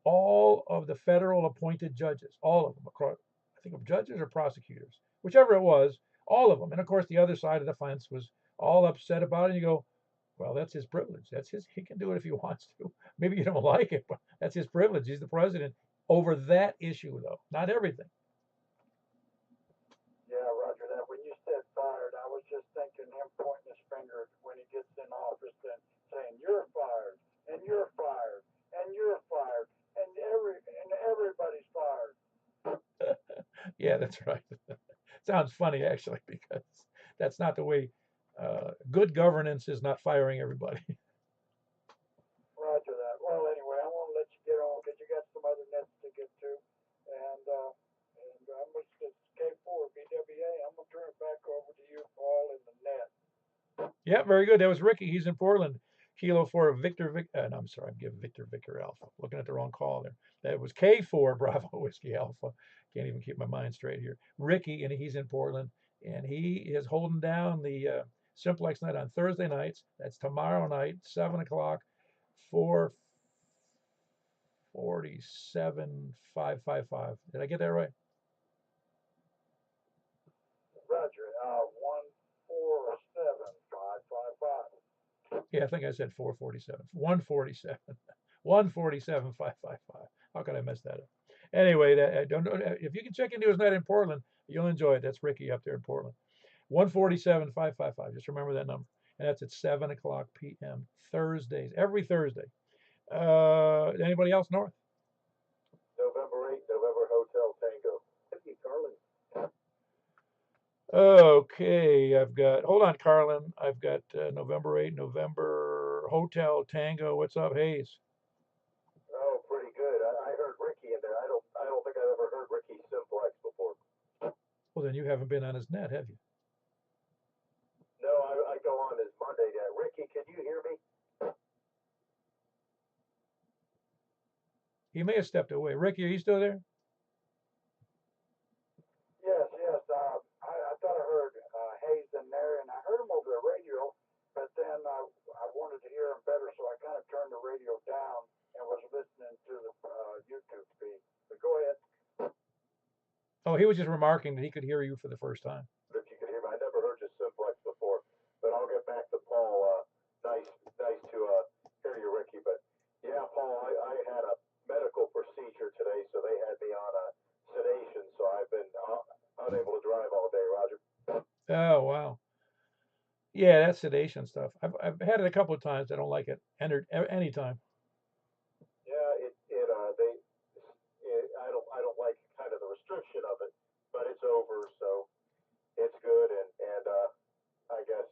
all of the federal appointed judges, all of them across, I think of judges or prosecutors, whichever it was, all of them. And of course, the other side of the fence was all upset about it. And you go, well, that's his privilege. He can do it if he wants to. Maybe you don't like it, but that's his privilege. He's the president over that issue, though, not everything. Yeah, Roger that. When you said fired, I was just thinking him pointing his finger when he gets in office and saying, "You're fired, and you're fired, and you're fired, and everybody's fired." Yeah, that's right. Sounds funny actually, because that's not the way. Good governance is not firing everybody. Roger that. Well, anyway, I won't let you get on because you got some other nets to get to, and I'm gonna just K4 BWA. I'm gonna turn it back over to you, Paul, in the net. Yeah, very good. That was Ricky. He's in Portland. Kilo 4 Victor Vic. No, I'm sorry. I'm giving Victor Victor Alpha. Looking at the wrong call there. That was K4 Bravo Whiskey Alpha. Can't even keep my mind straight here. Ricky, and he's in Portland, and he is holding down the Simplex Net on Thursday nights. That's tomorrow night, 7 o'clock, 447,555. Did I get that right? Roger. 147,555. Yeah, I think I said 447. 147. 147,555. How could I mess that up? Anyway, I don't know if you can check into his net in Portland, you'll enjoy it. That's Ricky up there in Portland. 147,555. Just remember that number. And that's at 7 o'clock p.m. Thursdays, every Thursday. Anybody else north? November 8th, November Hotel Tango. Hey, Carlin. Okay, hold on, Carlin. I've got November 8th, November Hotel Tango. What's up, Hayes? Oh, pretty good. I heard Ricky in there. I don't think I've ever heard Ricky Simplex before. Well, then you haven't been on his net, have you? No, I go on his Monday net. Ricky, can you hear me? He may have stepped away. Ricky, are you still there? Yes, yes. I thought I heard Hayes in there, and I heard him over the radio, but then I wanted to hear him better, so I kind of turned the radio down and was listening to the YouTube feed. But go ahead. Oh, he was just remarking that he could hear you for the first time. If you could hear me, I never heard you Simplex before, but I'll get back to Paul. Nice to hear you, Ricky. But yeah, Paul, I had a medical procedure today, so they had me on sedation, so I've been unable to drive all day, Roger. Oh, wow. Yeah, that's sedation stuff. I've had it a couple of times. I don't like it. Entered anytime. Yeah, I don't like kind of the restriction of it, but it's over, so it's good, and I guess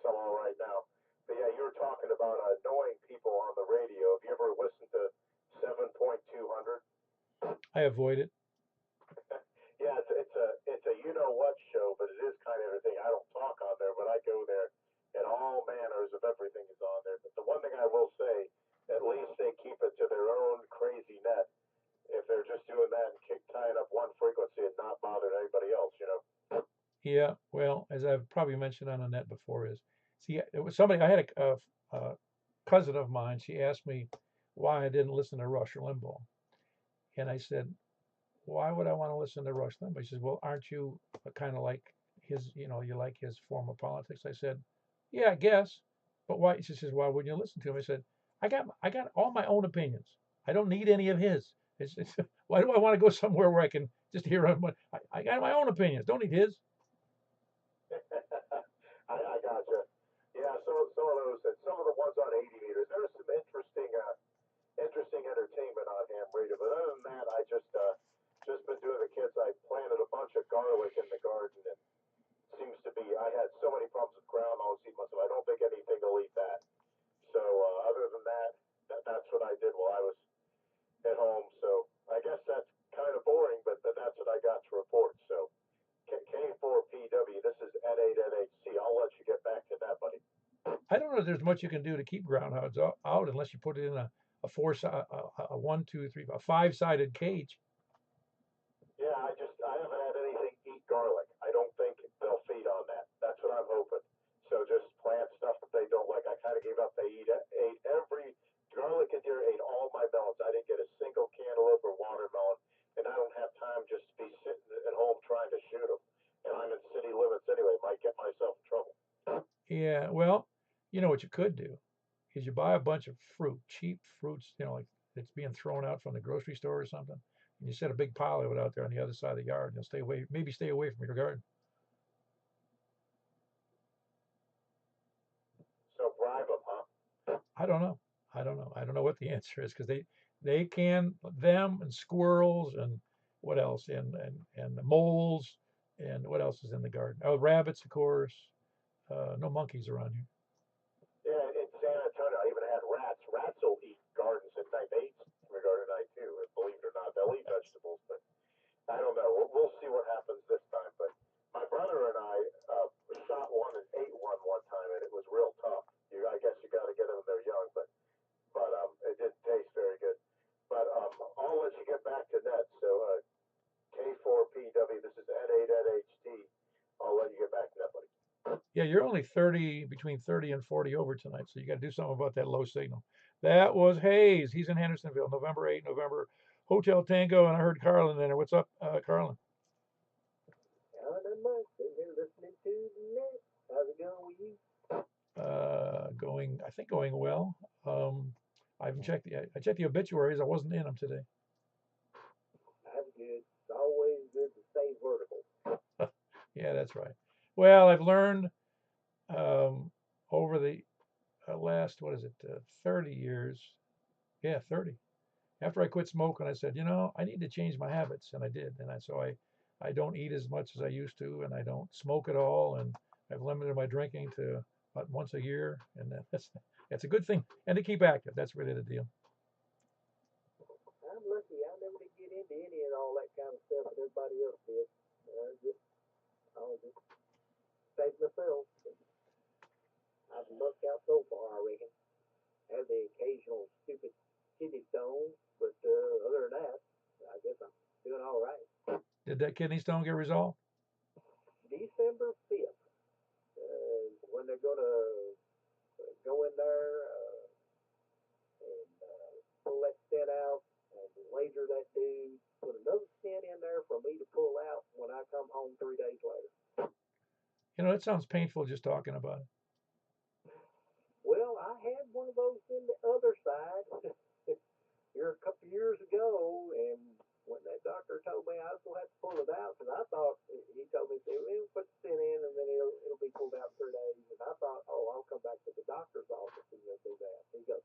I'm all right now. But yeah, you were talking about annoying people on the radio. Have you ever listened to 7.200? I avoid it. Yeah, it's a you know what show, but it is kind of everything. I don't talk on there, but I go there, and all manners of everything is on there. But the one thing I will say, at least they keep it to their own crazy net. If they're just doing that and tying up one frequency and not bothering anybody else, you know. Yeah, well, as I've probably mentioned on the net before, see, it was somebody. I had a cousin of mine. She asked me why I didn't listen to Rush Limbaugh, and I said, why would I want to listen to Rush Limbaugh? He says, well, aren't you kind of like his, you like his form of politics? I said, yeah, I guess, but why? She says, why wouldn't you listen to him? I said, I got all my own opinions. I don't need any of his. It's why do I want to go somewhere where I can just hear him? I got my own opinions. Don't need his. I gotcha. Yeah, some of those, and some of the ones on 80 meters, there was some interesting entertainment on ham radio. But other than that, I just been doing the kids. I planted a bunch of garlic in the garden, and seems to be. I had so many problems with ground mouse eat myself. I don't think anything will eat that. So other than that, that's what I did while I was at home. So I guess that's kind of boring, but that's what I got to report. So K4PW, this is N8NHC. I'll let you get back to that, buddy. I don't know if there's much you can do to keep groundhogs out unless you put it in a one, two, three, a five-sided cage. Yeah, I haven't had anything eat garlic. I don't think they'll feed on that. That's what I'm hoping. So just plant stuff that they don't like. I kind of gave up. They ate every garlic and deer ate all my melons. I didn't get a single cantaloupe or watermelon, and I don't have time just to be sitting at home trying to shoot them. And I'm in city limits anyway. Might get myself in trouble. Yeah, well, you know what you could do is you buy a bunch of fruit, cheap fruits, like it's being thrown out from the grocery store or something, and you set a big pile of it out there on the other side of the yard, and you'll maybe stay away from your garden. So bribe them, huh? I don't know. I don't know what the answer is because them and squirrels and what else? And the moles, and what else is in the garden? Oh, rabbits, of course. No monkeys around here. Yeah, in San Antonio, I even had rats. Rats will eat gardens at night. They eat kindergarten at night too. And believe it or not, they'll eat vegetables. But I don't know. We'll see what happens this time. But my brother and I shot one and ate one time, and it was real tough. I guess you got to get them when they're young, but it didn't taste very good. But I'll let you get back to net. So K4PW, this is N8NHT. I'll let you get back to net, buddy. Yeah, you're only 30, between 30 and 40 over tonight, so you got to do something about that low signal. That was Hayes. He's in Hendersonville, November 8, November Hotel Tango, and I heard Carlin in there. What's up, Carlin? Not much. Sitting here listening to the net. How's it going with you? I think going well. I haven't checked I checked the obituaries. I wasn't in them today. That's good. It's always good to stay vertical. Yeah, that's right. Well, I've learned over the last, 30 years. Yeah, 30. After I quit smoking, I said, I need to change my habits, and I did. So I don't eat as much as I used to, and I don't smoke at all, and I've limited my drinking to about once a year, and that's a good thing. And to keep active, that's really the deal. I'm lucky. I never did get into any and all that kind of stuff that everybody else did. I'll just save myself. I've lucked out so far, I reckon. Have the occasional stupid kidney stone, but other than that, I guess I'm doing all right. Did that kidney stone get resolved? December 5th, when they're going to go in there and pull that stent out and laser that dude, put another stent in there for me to pull out when I come home 3 days later. It sounds painful just talking about it. Well, I had one of those in the other side here a couple years ago, and when that doctor told me I was going to have to pull it out, because I thought, he told me, we'll put the stent in and then it'll be pulled out in 3 days. And I thought, I'll come back to the doctor's office and you'll do that. He goes,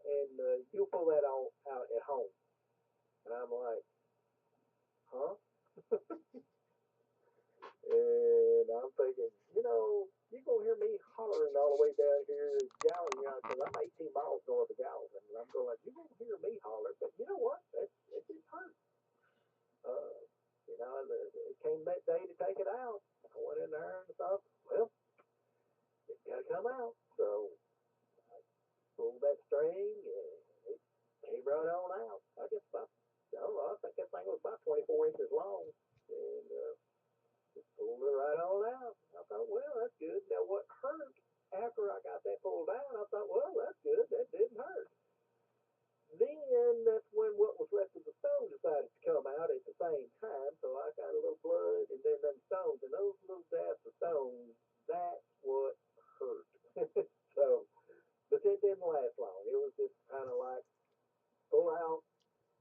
and you'll pull that out at home. And I'm like, huh? And I'm thinking, you're going to hear me hollering all the way down here in Galveston, because I'm 18 miles north of Galveston. And I'm going like, you're going to hear me holler, but you know what? It didn't hurt. It came that day to take it out. I went in there and thought, well, it's got to come out. So I pulled that string and it came right on out. I guess I think that thing was about 24 inches long. And just pulled it right on out. I thought, well, that's good. Now, what hurt after I got that pulled out, I thought, well, that's good. That didn't hurt. Then that's when what was left of the stone decided to come out at the same time. So I got a little blood and then them stones. And those little dabs of stones, that's what hurt. So, but it didn't last long. It was just kind of like pull out.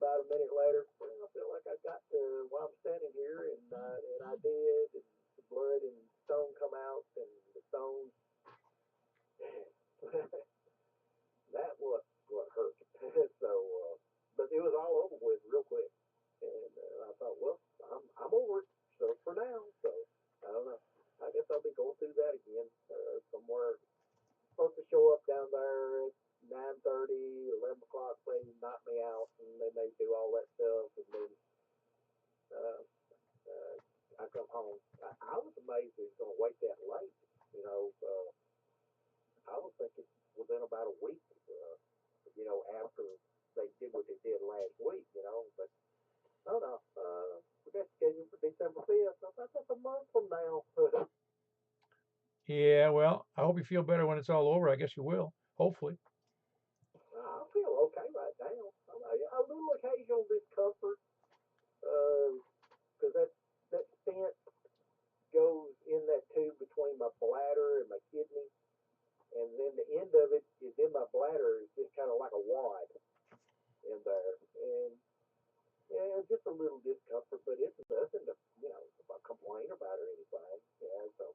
About a minute later, well, I feel like I got to while I'm standing here, and I did, and the blood and stone come out, and the stones. That was what hurt. So, but it was all over with real quick, and I thought, well, I'm over it. So for now, so I don't know. I guess I'll be going through that again somewhere. Supposed to show up down there at 9:30, 11 o'clock, they knock me out, and they may do all that stuff, and then uh, I come home. I was amazed it was going to wait that late. I was thinking within about a week, after they did what they did last week, but I don't know. We got scheduled for December 5th. I thought that's a month from now. Yeah, well, I hope you feel better when it's all over. I guess you will, hopefully. I feel okay right now. A little occasional discomfort, because that stent goes in that tube between my bladder and my kidney, and then the end of it is in my bladder. It's just kind of like a wad in there, and yeah, just a little discomfort, but it's nothing to complain about or anything. Yeah, so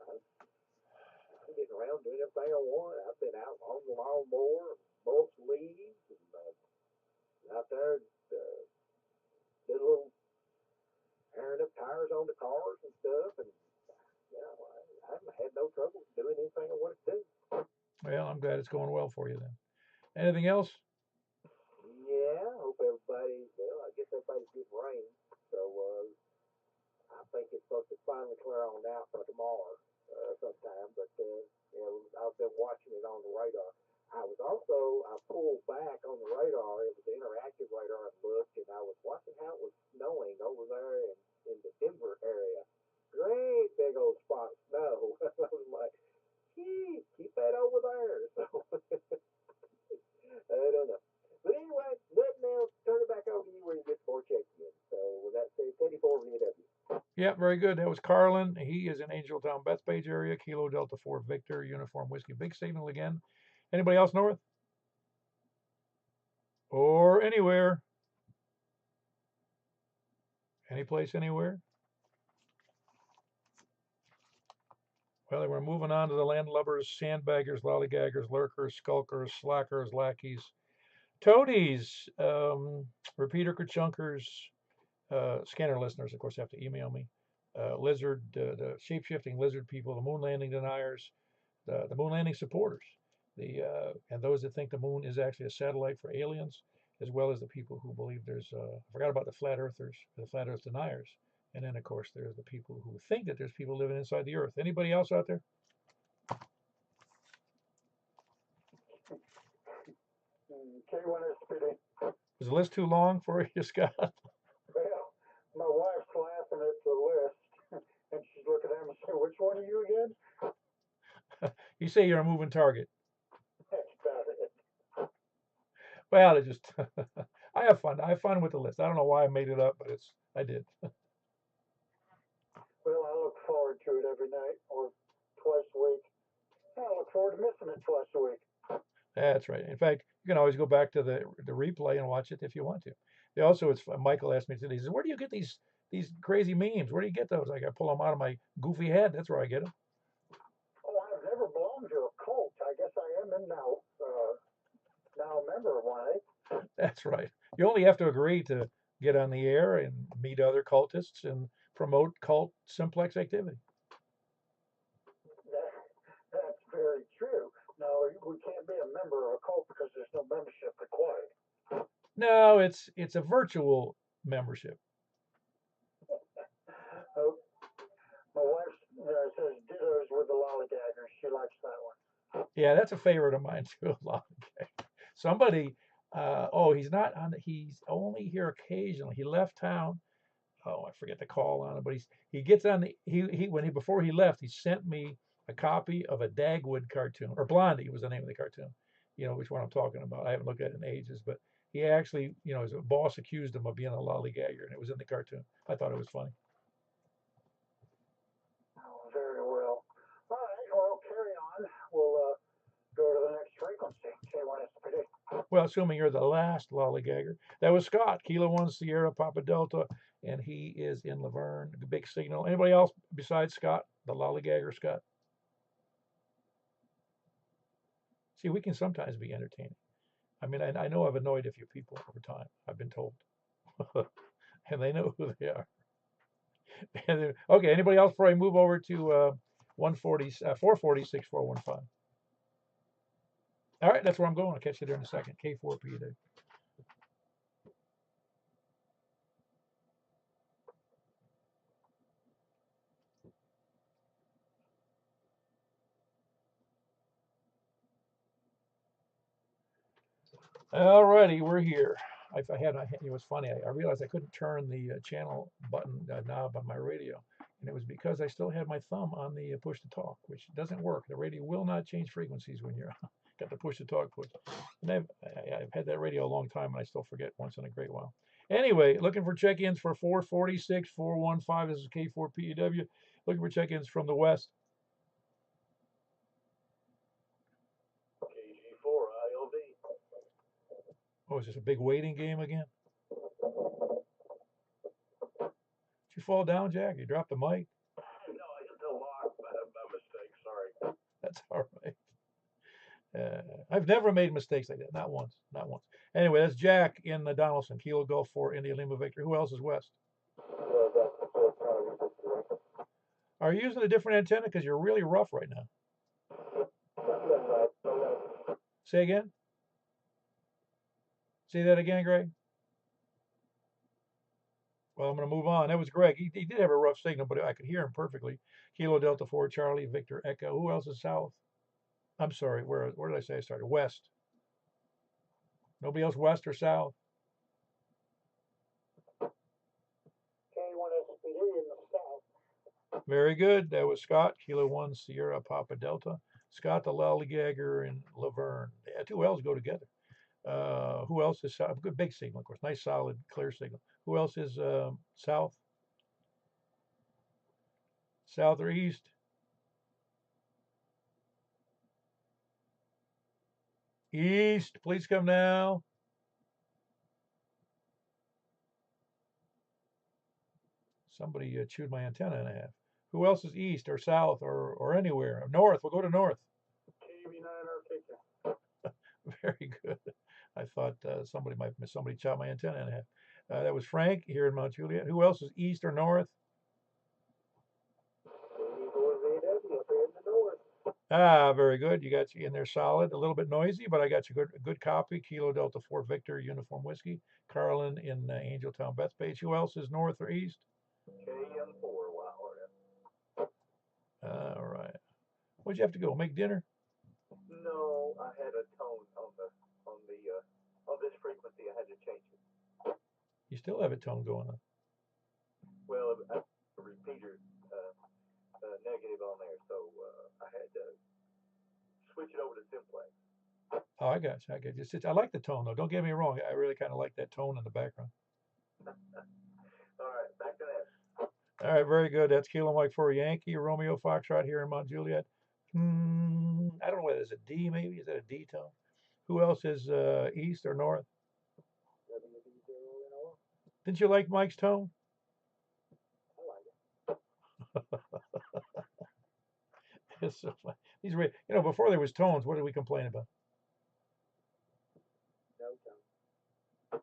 I'm getting around doing everything I want. I've been out on the lawnmower, mulch leaves, and out there did a little Well, I'm glad it's going well for you then. Anything else? Yeah, I hope everybody, well, I guess everybody's getting rain. So, I think it's supposed to finally clear on out by tomorrow, sometime. But, you know, I've been watching it on the radar. I pulled back on the radar. It was the interactive radar and looked, and I was watching how it was snowing over there in the Denver area. Great big old spot of snow. I was like, gee, keep that over there. So, I don't know. But anyway, nothing else. Turn it back over to you when you get more check-in. So with that said, Teddy for VW. Yeah, very good. That was Carlin. He is in Angeltown, Bethpage area, Kilo Delta 4 Victor, Uniform Whiskey, big signal again. Anybody else north? Or anywhere? Any place, anywhere? Well, we're moving on to the landlubbers, sandbaggers, lollygaggers, lurkers, skulkers, slackers, lackeys, toadies, repeater chunkers, scanner listeners, of course, have to email me. Lizard, the shape-shifting lizard people, the moon landing deniers, the moon landing supporters, and those that think the moon is actually a satellite for aliens, as well as the people who believe there's. I forgot about the flat earthers, the flat Earth deniers, and then of course there's the people who think that there's people living inside the Earth. Anybody else out there? K1SPD. Is the list too long for you, Scott? Well, my wife's laughing at the list, and she's looking at me and saying, "Which one are you again?" You say you're a moving target. That's about it. Well, it just I have fun. I have fun with the list. I don't know why I made it up, but I did. Well, I look forward to it every night or twice a week. I look forward to missing it twice a week. That's right. In fact, you can always go back to the replay and watch it if you want to. They also, it's Michael asked me today. He says, "Where do you get these crazy memes? Where do you get those?" I pull them out of my goofy head. That's where I get them. Oh, I've never belonged to a cult. I guess I am in now. Now a member of one. Eh? That's right. You only have to agree to get on the air and meet other cultists and promote cult simplex activity. That's very true. No, we can't be a member of a cult because there's no membership required. No, it's a virtual membership. Oh, my wife says dittos with the lollygaggers. She likes that one. Yeah, that's a favorite of mine too. A lot. Somebody, he's not on. He's only here occasionally. He left town. Oh, I forget the call on it, but he gets on the before he left, he sent me a copy of a Dagwood cartoon, or Blondie was the name of the cartoon. You know which one I'm talking about. I haven't looked at it in ages, but he actually, his boss accused him of being a lollygagger, and it was in the cartoon. I thought it was funny. Oh, very well. All right, well, carry on. We'll go to the next frequency. K1SPD. Well, assuming you're the last lollygagger. That was Scott, Kilo 1 Sierra Papa Delta, and he is in Laverne, the big signal. Anybody else besides Scott, the lollygagger Scott? See, we can sometimes be entertaining. I mean, I know I've annoyed a few people over time, I've been told. And they know who they are. Okay, anybody else before I move over to 440 6415? All right, that's where I'm going. I'll catch you there in a second. K4P Day. All righty, we're here. It was funny. I realized I couldn't turn the channel button knob on my radio, and it was because I still had my thumb on the push to talk, which doesn't work. The radio will not change frequencies when you're got the push to talk push. And I've had that radio a long time, and I still forget once in a great while. Anyway, looking for check-ins for 446 415. This is K4PEW. Looking for check-ins from the west. KG4ILV. Oh, is this a big waiting game again? Did you fall down, Jack? You dropped the mic? No, I hit the lock by mistake. Sorry. That's all right. I've never made mistakes like that. Not once. Not once. Anyway, that's Jack in the Donaldson. Kilo Golf 4 India Lima Victor. Who else is west? Are you using a different antenna? Because you're really rough right now. Say again? Say that again, Greg? Well, I'm going to move on. That was Greg. He did have a rough signal, but I could hear him perfectly. Kilo Delta 4 Charlie Victor Echo. Who else is south? I'm sorry. Where did I say I started? West. Nobody else west or south? K1SPD in the south. Very good. That was Scott. Kilo 1 Sierra Papa Delta. Scott the Lollygagger in Laverne. Yeah, two L's go together. Who else is south? Good big signal, of course. Nice, solid, clear signal. Who else is south? South or east? East. Please come now. Somebody chewed my antenna in half. Who else is east or south or anywhere? North. We'll go to north. KB9 Arctic. Very good. I thought somebody chopped my antenna in half. That was Frank here in Mount Juliet. Who else is east or north? KD4VW up here in the north. Ah, very good. You got you in there solid. A little bit noisy, but I got you good copy. Kilo Delta 4 Victor Uniform Whiskey. Carlin in Angeltown, Bethpage. Who else is north or east? KM4 wow. All right. Where'd you have to go? Make dinner? No, I had a tone on this frequency. I had to change it. You still have a tone going on. Well, a repeater negative on there, so I had to switch it over to Simplex. Oh, I got you. I got you. I like the tone though. Don't get me wrong. I really kind of like that tone in the background. All right, back to that. All right, very good. That's Kilo Mike for Yankee Romeo Foxtrot here in Mount Juliet. I don't know whether it's a D maybe. Is that a D tone? Who else is east or north? Didn't you like Mike's tone? I like it. It's so funny. Before there was tones, what did we complain about? No tone.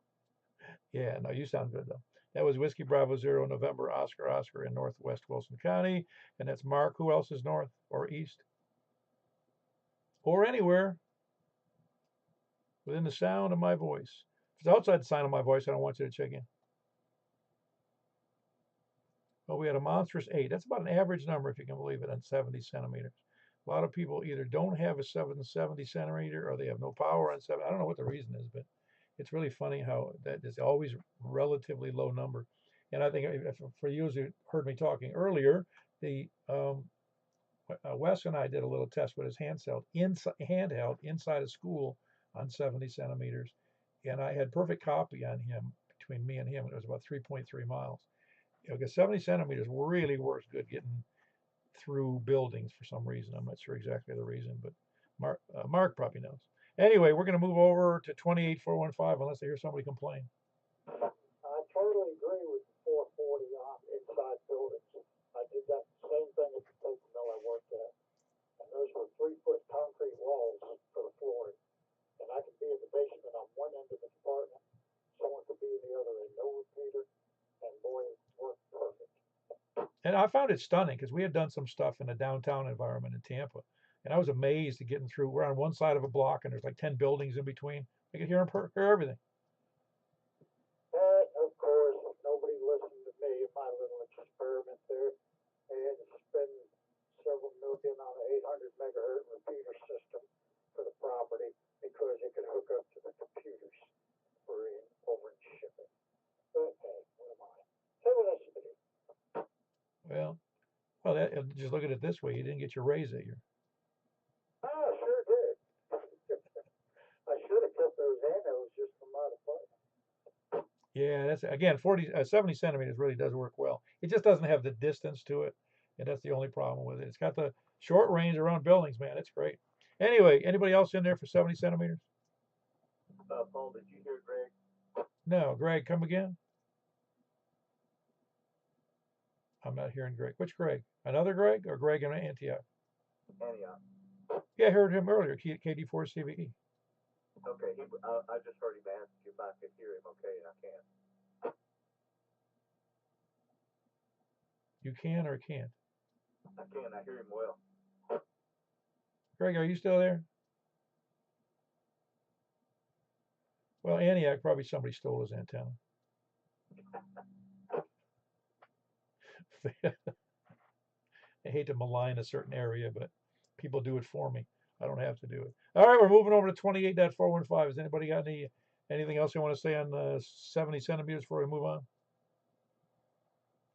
Yeah, no, you sound good though. That was Whiskey Bravo Zero November Oscar in Northwest Wilson County, and that's Mark. Who else is north or east or anywhere within the sound of my voice? If it's outside the sound of my voice, I don't want you to check in. Well, we had a monstrous 8. That's about an average number, if you can believe it, on 70 centimeters. A lot of people either don't have a 770 centimeter or they have no power on 7. I don't know what the reason is, but it's really funny how that is always relatively low number. And I think for you who heard me talking earlier, the Wes and I did a little test with his handheld inside a school on 70 centimeters, and I had perfect copy on him between me and him. It was about 3.3 miles. Because 70 centimeters really works good getting through buildings for some reason. I'm not sure exactly the reason, but Mark probably knows. Anyway, we're going to move over to 28415 unless I hear somebody complain. I totally agree with the 440 on inside buildings. I did that same thing at the paper mill I worked at. And those were 3-foot concrete walls for the flooring. And I could be in the basement on one end of the department, someone could be in the other end, no repeater, and boy, it worked perfect. And I found it stunning because we had done some stuff in a downtown environment in Tampa. And I was amazed at getting through. We're on one side of a block and there's like 10 buildings in between. I could hear everything. But, of course, nobody listened to me in my little experiment there. I had to spend several million on an 800 megahertz repeater system for the property because it could hook up to the computers for over in shipping. But hey, what am I? Say what I should do. Well, just look at it this way. You didn't get your raise that year. Oh, sure did. I should have kept those anodes just for my department. Yeah, that's again 70 centimeters really does work well. It just doesn't have the distance to it, and that's the only problem with it. It's got the short range around buildings, man. It's great. Anyway, anybody else in there for 70 centimeters? Paul, did you hear Greg? No, Greg, come again. I'm not hearing Greg. Which Greg? Another Greg or Greg in Antioch? Antioch. Yeah, I heard him earlier. KD4 CVE. Okay, I just heard him ask if I could hear him okay, and I can't. You can or can't? I can, I hear him well. Greg, are you still there? Well, Antioch, probably somebody stole his antenna. I hate to malign a certain area, but people do it for me. I don't have to do it. All right, we're moving over to 28.415. Has anybody got anything else you want to say on 70 centimeters before we move on?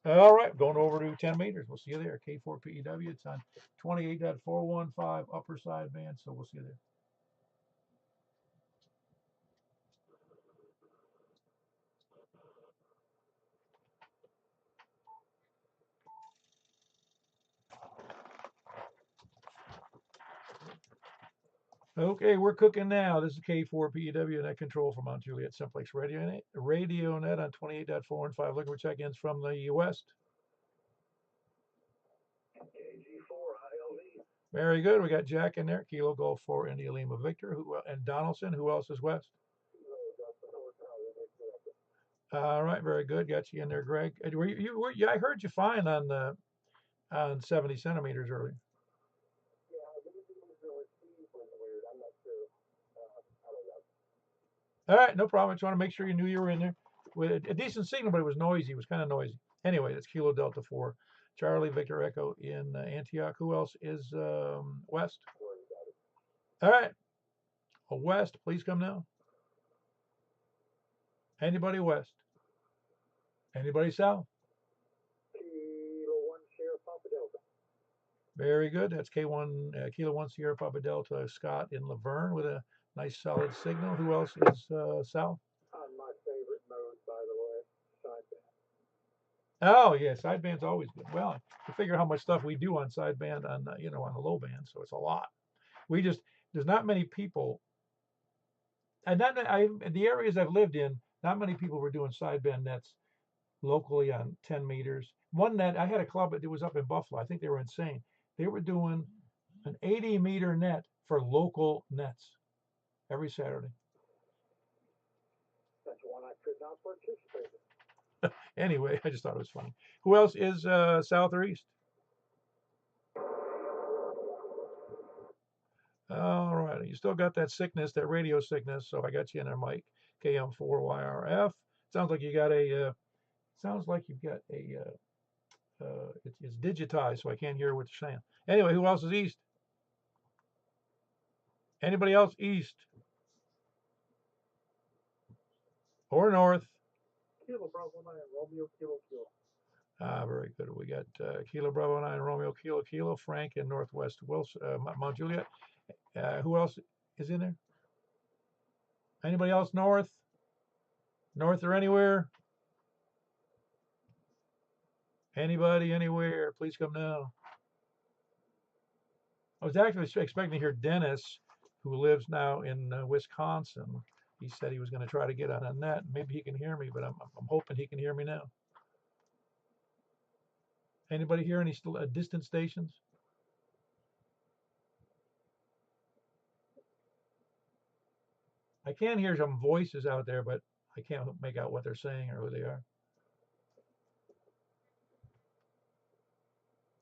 All right, going over to 10 meters. We'll see you there. K4PEW. It's on 28.415 upper sideband, so we'll see you there. Okay, we're cooking now. This is K4PEW Net Control from Mount Juliet Simplex Radio Net on 28.415. Looking for check-ins from the West. KG4 ILV. Very good. We got Jack in there. Kilo Golf 4 India Lima Victor. And Donaldson. Who else is West? All right, very good. Got you in there, Greg. I heard you fine on 70 centimeters earlier. All right, no problem. I just want to make sure you knew you were in there. With a decent signal, but it was noisy. It was kind of noisy. Anyway, that's Kilo Delta 4, Charlie Victor Echo in Antioch. Who else is West? All right. Well, West, please come now. Anybody West? Anybody South? Kilo 1 Sierra Papa Delta. Very good. That's K1 Kilo 1 Sierra Papa Delta Scott in Laverne with a nice solid signal. Who else is South? On my favorite mode, by the way, sideband. Oh yeah, sideband's always good. Well, you figure how much stuff we do on sideband on on the low band, so it's a lot. There's not many people, and the areas I've lived in, not many people were doing sideband nets locally on 10 meters. One net, I had a club that was up in Buffalo. I think they were insane. They were doing an 80-meter net for local nets every Saturday. That's one I could not participate in. Anyway, I just thought it was funny. Who else is South or East? All right, you still got that sickness, that radio sickness, so I got you in there, Mike. KM4YRF. Sounds like you got a. It's digitized, so I can't hear what you're saying. Anyway, who else is East? Anybody else East? Or North? Kilo Bravo 9 Romeo Kilo Kilo. Very good. We got Kilo Bravo 9 Romeo Kilo Kilo, Frank in Northwest Wilson, Mount Juliet. Who else is in there? Anybody else North? North or anywhere? Anybody anywhere? Please come now. I was actually expecting to hear Dennis, who lives now in Wisconsin. He said he was going to try to get on a net. Maybe he can hear me, but I'm hoping he can hear me now. Anybody hear any distant stations? I can hear some voices out there, but I can't make out what they're saying or who they are.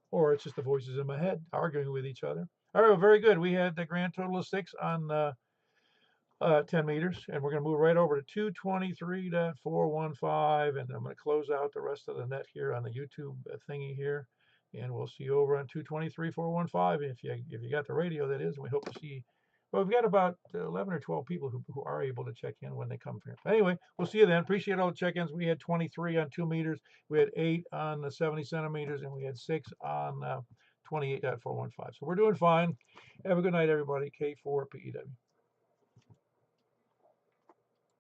Or it's just the voices in my head arguing with each other. All right, well, very good. We had the grand total of 6 on 10 meters, and we're going to move right over to 223.415, and I'm going to close out the rest of the net here on the YouTube thingy here, and we'll see you over on 223.415 if you got the radio, that is, and we hope to see. Well, we've got about 11 or 12 people who are able to check in when they come here. Anyway, we'll see you then. Appreciate all the check-ins. We had 23 on 2 meters. We had 8 on the 70 centimeters, and we had 6 on 28.415. So we're doing fine. Have a good night, everybody. K4PEW.